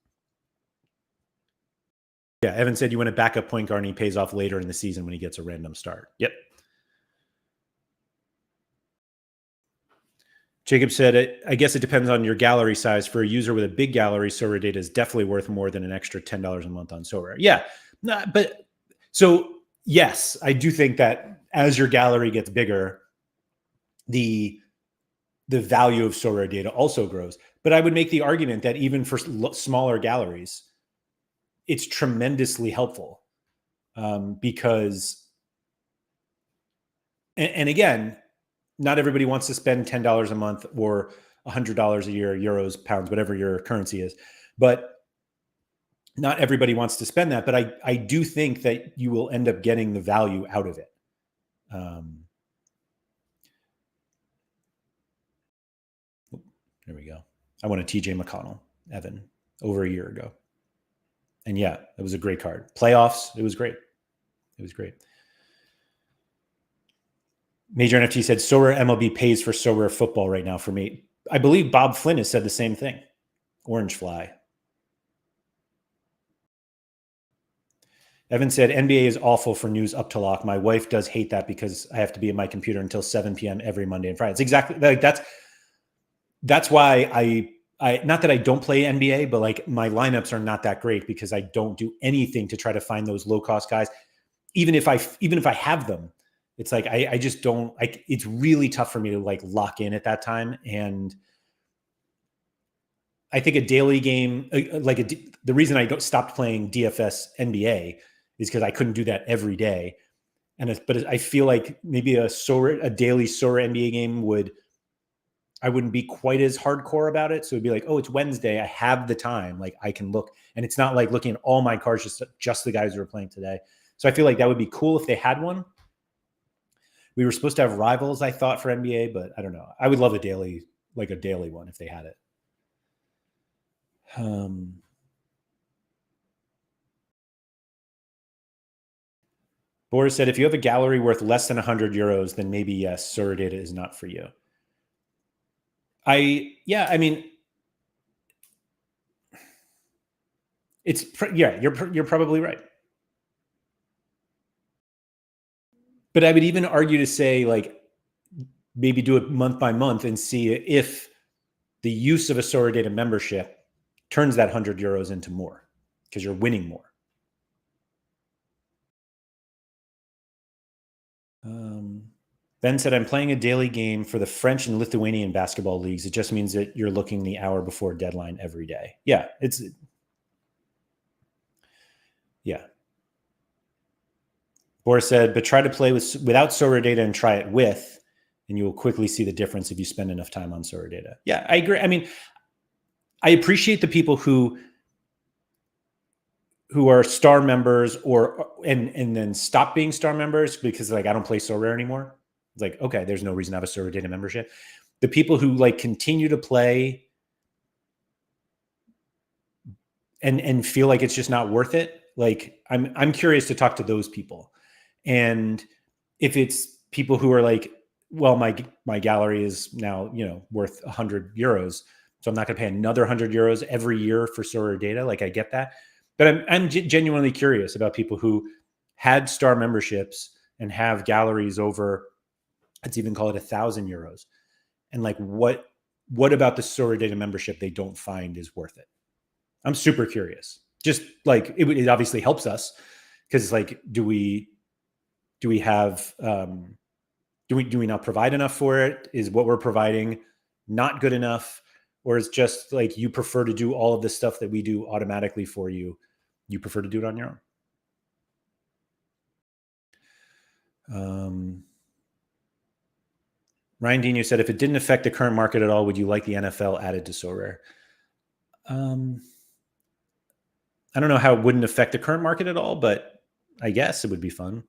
Yeah, Evan said you want a backup point guard and he pays off later in the season when he gets a random start. Yep. Jacob said, I guess it depends on your gallery size. For a user with a big gallery, Sorare Data is definitely worth more than an extra $10 a month on Sorare. Yeah, but so yes, I do think that as your gallery gets bigger, the value of Sorare Data also grows. But I would make the argument that even for smaller galleries, it's tremendously helpful because, and again, not everybody wants to spend $10 a month or $100 a year, euros, pounds, whatever your currency is. But not everybody wants to spend that. But I do think that you will end up getting the value out of it. There we go. I won a TJ McConnell, Evan, over a year ago. And yeah, it was a great card. Playoffs, it was great. It was great. Major NFT said, Sorare MLB pays for Sorare football right now for me. I believe Bob Flynn has said the same thing. Orange Fly. Evan said, NBA is awful for news up to lock. My wife does hate that because I have to be at my computer until 7 p.m. every Monday and Friday. It's exactly like that's why I not that I don't play NBA, but like my lineups are not that great because I don't do anything to try to find those low cost guys. Even if I have them, it's like I just don't. It's really tough for me to like lock in at that time. And I think a daily game, the reason I stopped playing DFS NBA is because I couldn't do that every day. But I feel like maybe a daily Sorare NBA game I wouldn't be quite as hardcore about it. So it'd be like, oh, it's Wednesday. I have the time. Like I can look, and it's not like looking at all my cards, just the guys who are playing today. So I feel like that would be cool if they had one. We were supposed to have rivals, I thought, for NBA, but I don't know. I would love a daily one if they had it. Boris said, if you have a gallery worth less than 100 euros, then maybe yes, Sorare Data is not for you. I mean, you're probably right. But I would even argue to say, like, maybe do it month by month and see if the use of a Sorare Data membership turns that 100 euros into more because you're winning more. Ben said, I'm playing a daily game for the French and Lithuanian basketball leagues. It just means that you're looking the hour before deadline every day. Yeah, yeah. Boris said, but try to play without Sorare Data and try it with, and you will quickly see the difference if you spend enough time on Sorare Data. Yeah, I agree. I mean, I appreciate the people who are star members and then stop being star members because like I don't play Sorare anymore. It's like, okay, there's no reason to have a Sorare Data membership. The people who like continue to play and feel like it's just not worth it. Like I'm curious to talk to those people. And if it's people who are like, well, my gallery is now, worth 100 euros. So I'm not going to pay another 100 euros every year for Sorare Data. Like I get that. But I'm genuinely curious about people who had star memberships and have galleries over, let's even call it 1,000 euros. And like, what about the Sorare Data membership they don't find is worth it? I'm super curious. Just like it obviously helps us because like, do we have, do we not provide enough for it? Is what we're providing not good enough? Or is just like you prefer to do all of the stuff that we do automatically for you? You prefer to do it on your own. Lairdinho said, if it didn't affect the current market at all, would you like the NFL added to Sorare? I don't know how it wouldn't affect the current market at all, but I guess it would be fun.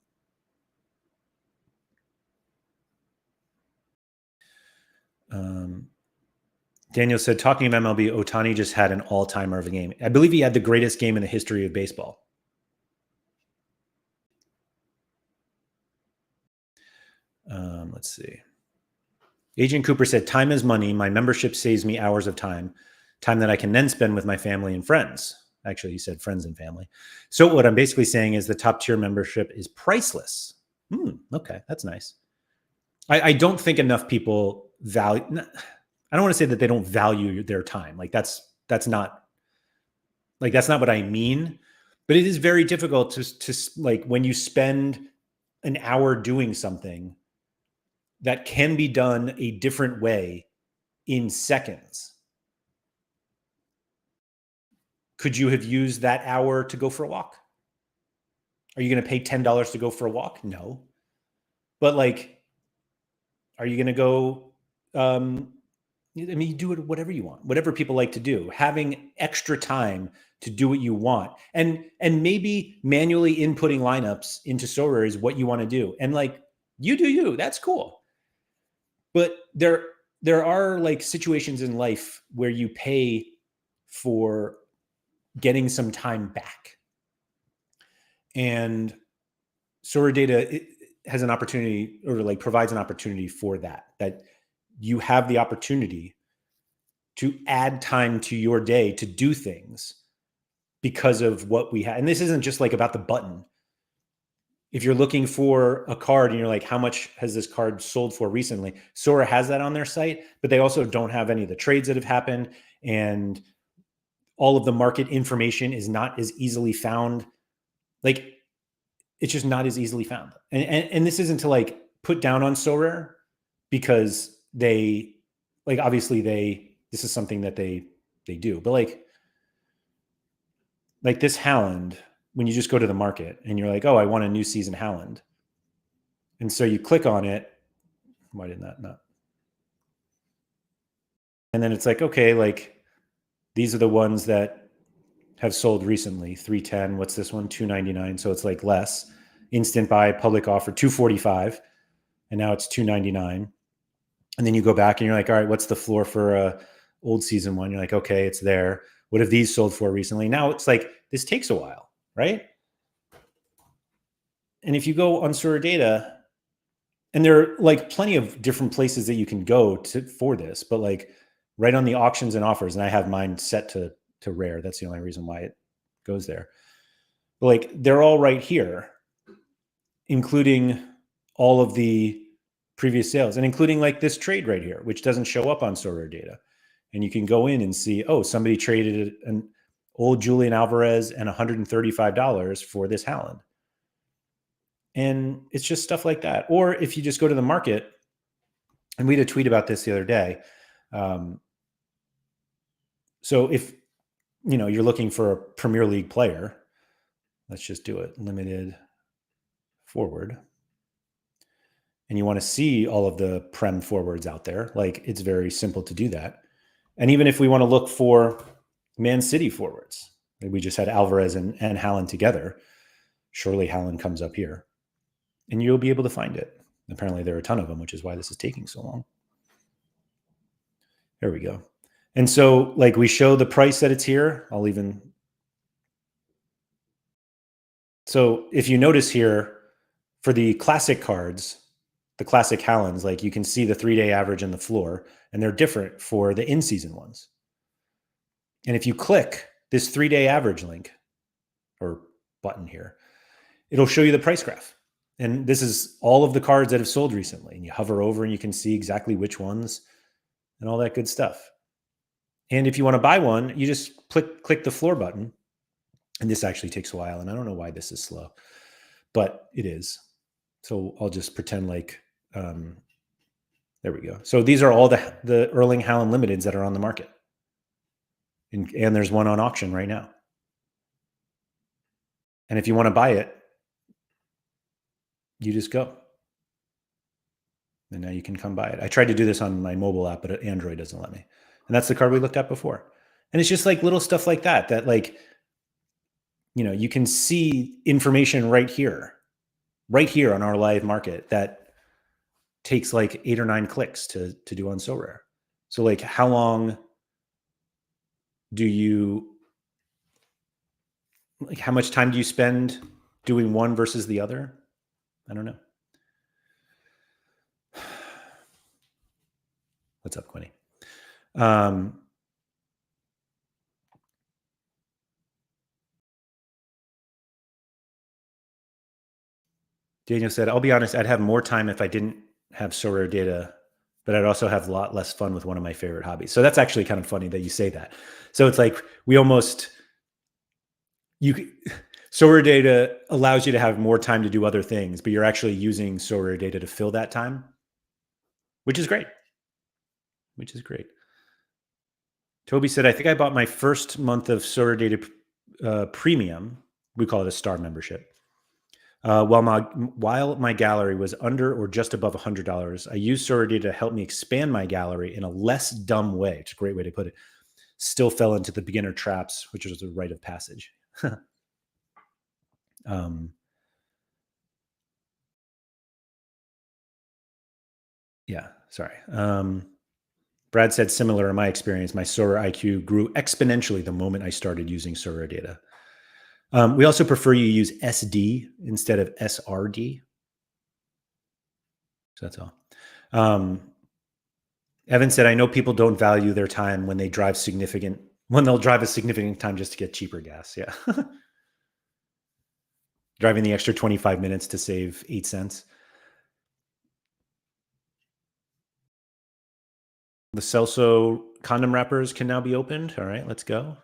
Daniel said, talking of MLB, Ohtani just had an all-timer of a game. I believe he had the greatest game in the history of baseball. Let's see. Agent Cooper said, time is money. My membership saves me hours of time that I can then spend with my family and friends. Actually, he said friends and family. So what I'm basically saying is the top tier membership is priceless. Okay, that's nice. I don't think enough people value. I don't want to say that they don't value their time. Like that's not what I mean. But it is very difficult to like when you spend an hour doing something that can be done a different way in seconds. Could you have used that hour to go for a walk? Are you going to pay $10 to go for a walk? No. But like, are you going to go? I mean, you do it whatever you want, whatever people like to do. Having extra time to do what you want, and maybe manually inputting lineups into Sorare is what you want to do, and like you do you. That's cool. But there are like situations in life where you pay for getting some time back, and Sorare Data has an opportunity, or like provides an opportunity for that. That you have the opportunity to add time to your day to do things because of what we have. And this isn't just like about the button. If you're looking for a card and you're like, how much has this card sold for recently? Sorare has that on their site, but they also don't have any of the trades that have happened. And all of the market information is not as easily found. Like, it's just not as easily found. And this isn't to like put down on Sorare, because they, like, obviously this is something that they do, but like this Haaland, when you just go to the market and you're like, oh, I want a new season Haaland. And so you click on it. Why did that not? And then it's like, okay, like these are the ones that have sold recently. 310. What's this one? 299. So it's like less. Instant buy, public offer, 245. And now it's 299. And then you go back and you're like, all right, what's the floor for a old season one? You're like, okay, it's there. What have these sold for recently? Now it's like, this takes a while, right? And if you go on Sorare Data, and there are like plenty of different places that you can go to for this, but like right on the auctions and offers, and I have mine set to rare. That's the only reason why it goes there. But like they're all right here, including all of the previous sales, and including like this trade right here, which doesn't show up on Sorare Data. And you can go in and see, oh, somebody traded an old Julian Alvarez and $135 for this Haaland. And it's just stuff like that. Or if you just go to the market, and we had a tweet about this the other day. So if you're looking for a Premier League player, let's just do it, limited forward, and you want to see all of the Prem forwards out there, like it's very simple to do that. And even if we want to look for Man City forwards, like we just had Alvarez and Haaland together, surely Haaland comes up here, and you'll be able to find it. Apparently there are a ton of them, which is why this is taking so long. There we go. And so like we show the price that it's here. So if you notice here for the classic cards, the classic Haalands, like you can see the 3-day average and the floor, and they're different for the in-season ones. And if you click this 3-day average link or button here, it'll show you the price graph. And this is all of the cards that have sold recently. And you hover over and you can see exactly which ones and all that good stuff. And if you want to buy one, you just click the floor button. And this actually takes a while. And I don't know why this is slow, but it is. So I'll just pretend like, there we go. So these are all the Erling Haaland limiteds that are on the market. And there's one on auction right now. And if you want to buy it, you just go. And now you can come buy it. I tried to do this on my mobile app, but Android doesn't let me. And that's the card we looked at before. And it's just like little stuff like that like, you can see information right here on our live market that takes like 8 or 9 clicks to do on Sorare. So like, how long do you, like, how much time do you spend doing one versus the other? I don't know. What's up, Quinny? Daniel said, I'll be honest, I'd have more time if I didn't have Sorare Data, but I'd also have a lot less fun with one of my favorite hobbies. So that's actually kind of funny that you say that. So it's like Sorare Data allows you to have more time to do other things, but you're actually using Sorare Data to fill that time, which is great. Toby said, I think I bought my first month of Sorare Data Premium. We call it a star membership. While my gallery was under or just above $100, I used Sorare Data to help me expand my gallery in a less dumb way. It's a great way to put it. Still fell into the beginner traps, which was a rite of passage. Yeah, sorry. Brad said, similar in my experience, my Sorare IQ grew exponentially the moment I started using Sorare Data. We also prefer you use SD instead of SRD. So that's all. Evan said, I know people don't value their time when they'll drive a significant time just to get cheaper gas. Yeah. Driving the extra 25 minutes to save 8 cents. The Celso condom wrappers can now be opened. All right, let's go.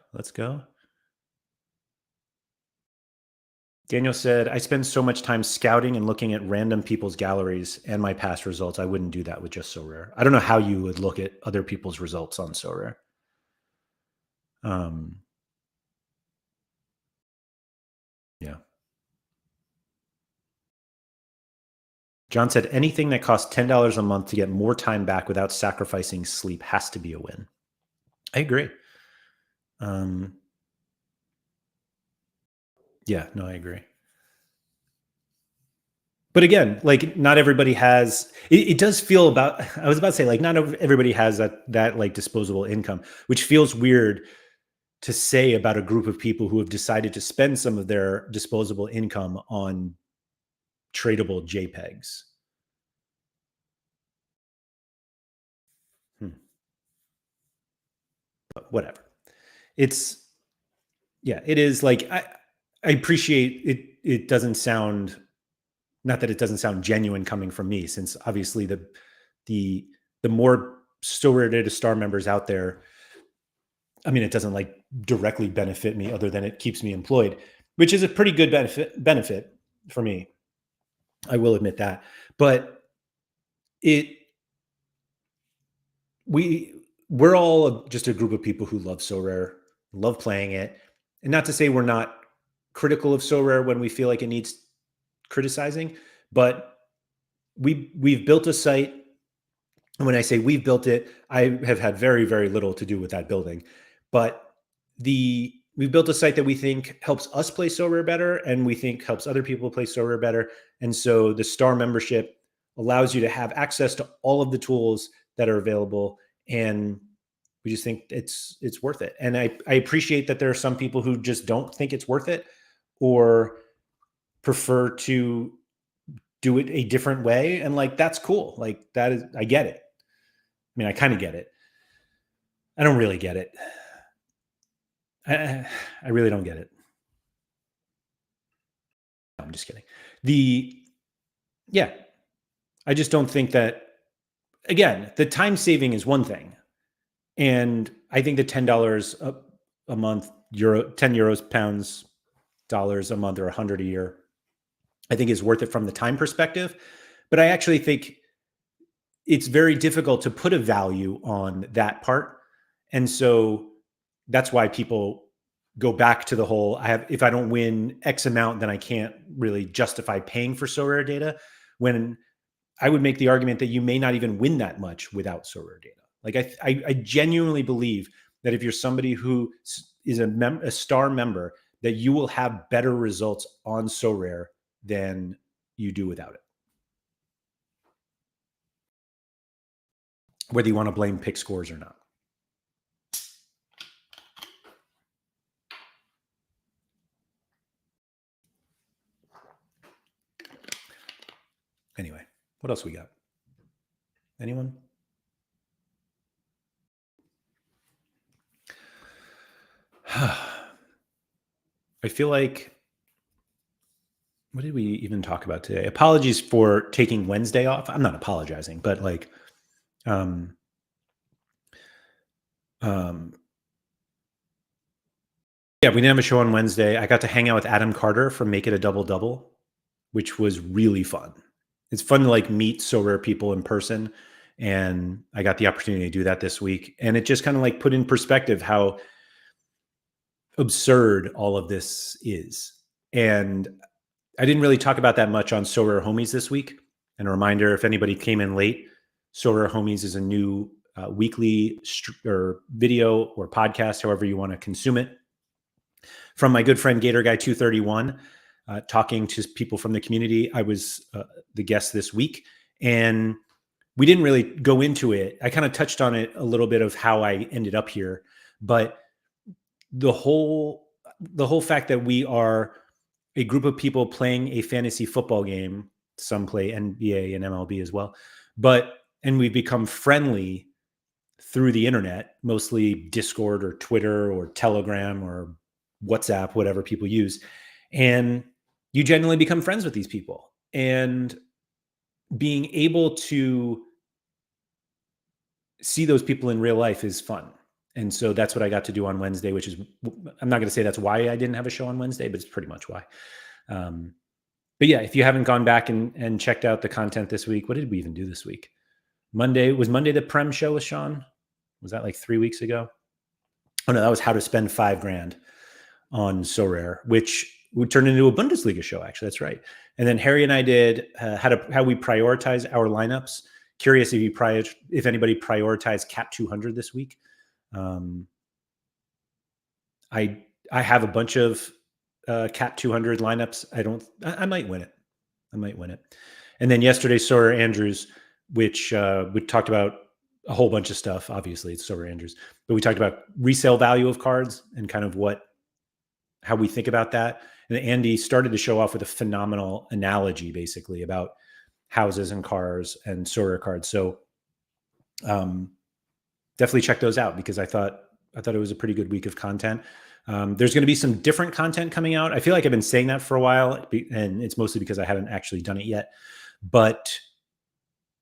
Daniel said, I spend so much time scouting and looking at random people's galleries and my past results. I wouldn't do that with just Sorare. I don't know how you would look at other people's results on Sorare. Yeah. John said, anything that costs $10 a month to get more time back without sacrificing sleep has to be a win. I agree. Yeah, no, I agree. But again, like not everybody has, it does feel about, I was about to say, like not everybody has that like disposable income, which feels weird to say about a group of people who have decided to spend some of their disposable income on tradable JPEGs. But whatever. It is like, I appreciate it. It doesn't sound, not that it doesn't sound genuine coming from me, since obviously the more Sorare Data star members out there, I mean, it doesn't like directly benefit me other than it keeps me employed, which is a pretty good benefit for me. I will admit that, but we're all just a group of people who love Sorare, love playing it, and not to say we're not critical of Sorare when we feel like it needs criticizing, but we've built a site. And when I say we've built it, I have had very, very little to do with that building, but we've built a site that we think helps us play Sorare better, and we think helps other people play Sorare better. And so the star membership allows you to have access to all of the tools that are available, and we just think it's worth it. And I appreciate that there are some people who just don't think it's worth it or prefer to do it a different way, and like that's cool. Like that is, I get it. I mean, I kind of get it. I don't really get it. I really don't get it. I'm just kidding. I just don't think that, again, the time saving is one thing. And I think the $10 a month, 10 euros, pounds, dollars a month, or 100 a year, I think is worth it from the time perspective. But I actually think it's very difficult to put a value on that part. And so that's why people go back to the whole, if I don't win X amount, then I can't really justify paying for Sorare Data. When I would make the argument that you may not even win that much without Sorare Data. Like I genuinely believe that if you're somebody who is a star member, that you will have better results on Sorare than you do without it. Whether you want to blame pick scores or not. Anyway, what else we got? Anyone? I feel like, what did we even talk about today? Apologies for taking Wednesday off. I'm not apologizing, but like, yeah, we didn't have a show on Wednesday. I got to hang out with Adam Carter from Make It a Double Double, which was really fun. It's fun to like meet Sorare people in person. And I got the opportunity to do that this week. And it just kind of like put in perspective how absurd all of this is. And I didn't really talk about that much on Sorare Homies this week. And a reminder, if anybody came in late, Sorare Homies is a new weekly or video or podcast, however you want to consume it, from my good friend Gator Guy 231, talking to people from the community. I was the guest this week, and we didn't really go into it. I kind of touched on it a little bit of how I ended up here, but the whole fact that we are a group of people playing a fantasy football game, some play NBA and MLB as well, and we've become friendly through the internet, mostly Discord or Twitter or Telegram or WhatsApp, whatever people use. And you genuinely become friends with these people. And being able to see those people in real life is fun. And so that's what I got to do on Wednesday, which is, I'm not going to say that's why I didn't have a show on Wednesday, but it's pretty much why. But yeah, if you haven't gone back and checked out the content this week, what did we even do this week? Was Monday the Prem show with Sean? Was that like 3 weeks ago? Oh no, that was how to spend $5,000 on Sorare, which would turn into a Bundesliga show. Actually, that's right. And then Harry and I did how we prioritize our lineups. Curious if anybody prioritized Cap 200 this week. I have a bunch of Cap 200 lineups. I might win it. And then yesterday, Sorare Andrews, which we talked about a whole bunch of stuff. Obviously, it's Sorare Andrews, but we talked about resale value of cards and kind of how we think about that. And Andy started the show off with a phenomenal analogy, basically about houses and cars and Sorare cards. So definitely check those out, because I thought it was a pretty good week of content. There's going to be some different content coming out. I feel like I've been saying that for a while, and it's mostly because I haven't actually done it yet. But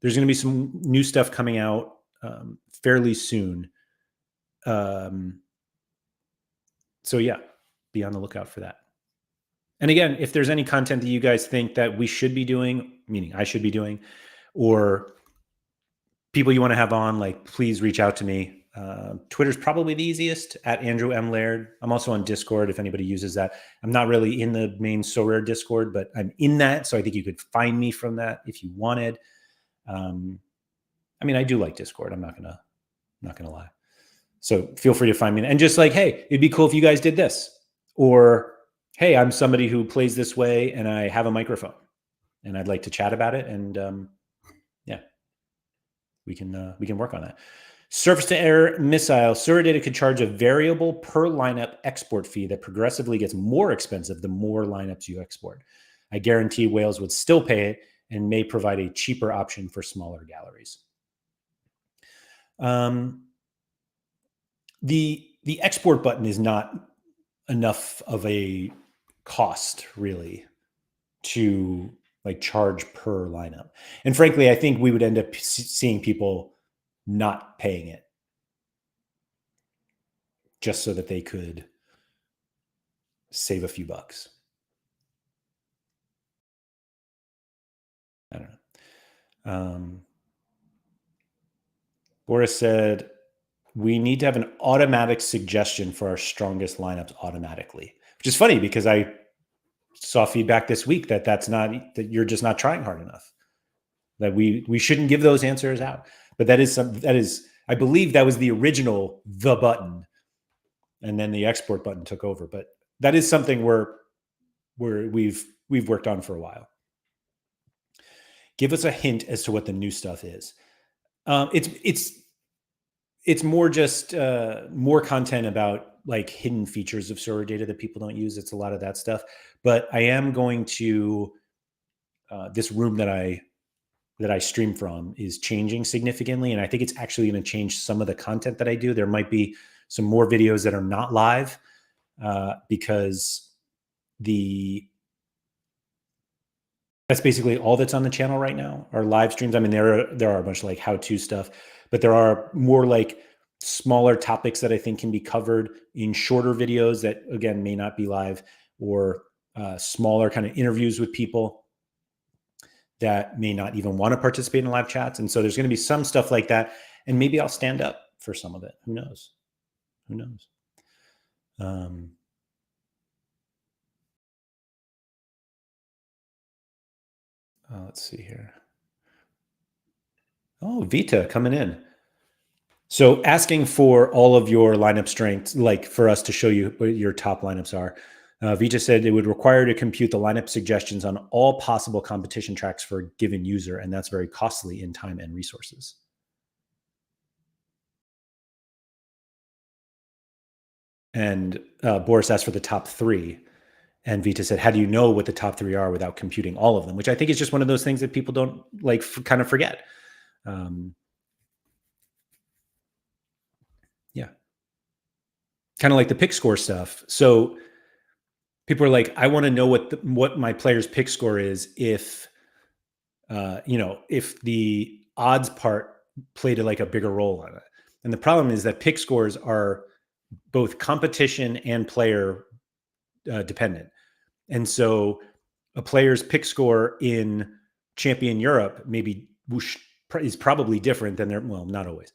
there's going to be some new stuff coming out fairly soon. So yeah, be on the lookout for that. And again, if there's any content that you guys think that we should be doing, meaning I should be doing, or people you want to have on, like, please reach out to me. Twitter's probably the easiest, at Andrew M. Laird. I'm also on Discord if anybody uses that. I'm not really in the main Sorare Discord, but I'm in that. So I think you could find me from that if you wanted. I mean, I do like Discord. I'm not gonna lie. So feel free to find me. And just like, hey, it'd be cool if you guys did this. Or, hey, I'm somebody who plays this way and I have a microphone and I'd like to chat about it. And yeah, we can work on that. Surface to air missile. Sorare Data could charge a variable per lineup export fee that progressively gets more expensive the more lineups you export. I guarantee whales would still pay it and may provide a cheaper option for smaller galleries. The export button is not enough of a cost, really, to like charge per lineup. And frankly, I think we would end up seeing people not paying it just so that they could save a few bucks. I don't know. Boris said, we need to have an automatic suggestion for our strongest lineups automatically, which is funny because I saw feedback this week that you're just not trying hard enough. that we shouldn't give those answers out. But that is I believe that was the original the button, and then the export button took over. But that is something we've worked on for a while. Give us a hint as to what the new stuff is. It's more just more content about like hidden features of Sorare Data that people don't use. It's a lot of that stuff. But I am going to this room that I stream from is changing significantly, and I think it's actually going to change some of the content that I do. There might be some more videos that are not live because that's basically all that's on the channel right now are live streams. I mean, there are a bunch of like how-to stuff, but there are more like smaller topics that I think can be covered in shorter videos that, again, may not be live, or smaller kind of interviews with people that may not even want to participate in live chats. And so there's going to be some stuff like that. And maybe I'll stand up for some of it. Who knows? Who knows? Let's see here. Oh, Vita coming in. So asking for all of your lineup strengths, like for us to show you what your top lineups are. Vita said it would require to compute the lineup suggestions on all possible competition tracks for a given user, and that's very costly in time and resources. And Boris asked for the top 3. And Vita said, how do you know what the top 3 are without computing all of them? Which I think is just one of those things that people don't like kind of forget. Yeah. Kind of like the pick score stuff. So people are like, I want to know what my player's pick score is if the odds part played like a bigger role on it. And the problem is that pick scores are both competition and player dependent. And so a player's pick score in Champion Europe maybe is probably different than well, not always.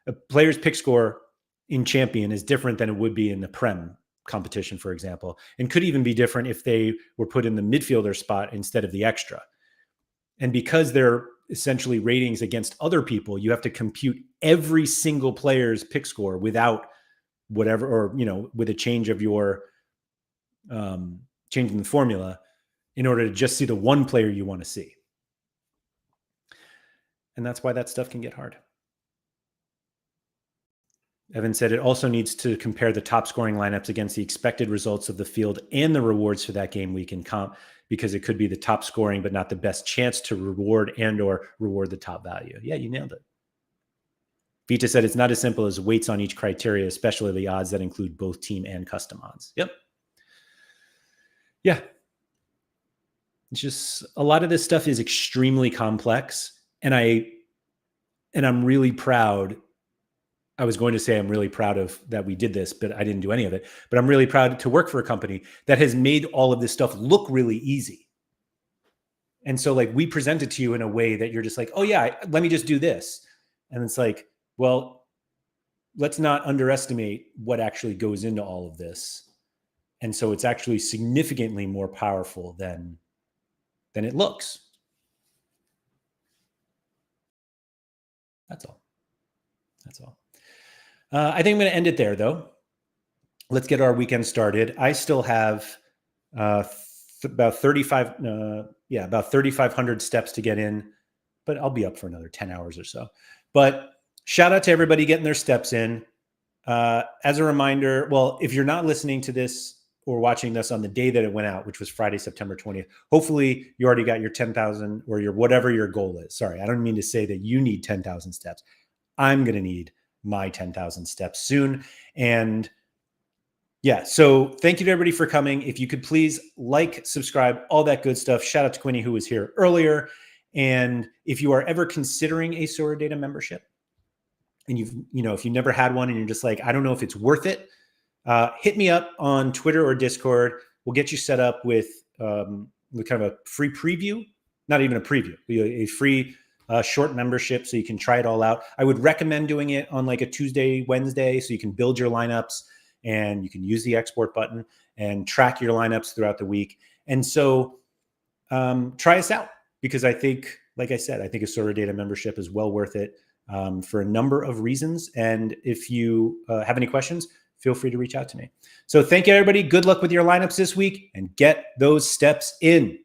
A player's pick score in Champion is different than it would be in the Prem competition, for example, and could even be different if they were put in the midfielder spot instead of the extra. And because they're essentially ratings against other people, you have to compute every single player's pick score without whatever, or, with a change of your changing the formula in order to just see the one player you want to see. And that's why that stuff can get hard. Evan said it also needs to compare the top scoring lineups against the expected results of the field and the rewards for that game week in comp, because it could be the top scoring, but not the best chance to reward the top value. Yeah, you nailed it. Vita said it's not as simple as weights on each criteria, especially the odds that include both team and custom odds. Yep. Yeah. It's just a lot of this stuff is extremely complex. And I'm really proud. I was going to say I'm really proud of that we did this, but I didn't do any of it. But I'm really proud to work for a company that has made all of this stuff look really easy. And so like we present it to you in a way that you're just like, oh yeah, let me just do this. And it's like, well, let's not underestimate what actually goes into all of this. And so it's actually significantly more powerful than it looks. That's all. I think I'm going to end it there, though. Let's get our weekend started. I still have about 3,500 steps to get in, but I'll be up for another 10 hours or so. But shout out to everybody getting their steps in. As a reminder, well, if you're not listening to this or watching this on the day that it went out, which was Friday, September 20th, hopefully you already got your 10,000 or your whatever your goal is. Sorry, I don't mean to say that you need 10,000 steps. I'm going to need my 10,000 steps soon. And yeah, so thank you to everybody for coming. If you could please like, subscribe, all that good stuff. Shout out to Quinny, who was here earlier. And if you are ever considering a Sorare Data membership, and if you've never had one and you're just like, I don't know if it's worth it, hit me up on Twitter or Discord. We'll get you set up with kind of a free preview, not even a preview, a free short membership so you can try it all out. I would recommend doing it on like a Tuesday, Wednesday, so you can build your lineups and you can use the export button and track your lineups throughout the week. And so try us out, because I think like I said, I think a Sorare Data membership is well worth it for a number of reasons. And if you have any questions, feel free to reach out to me. So thank you, everybody. Good luck with your lineups this week and get those steps in.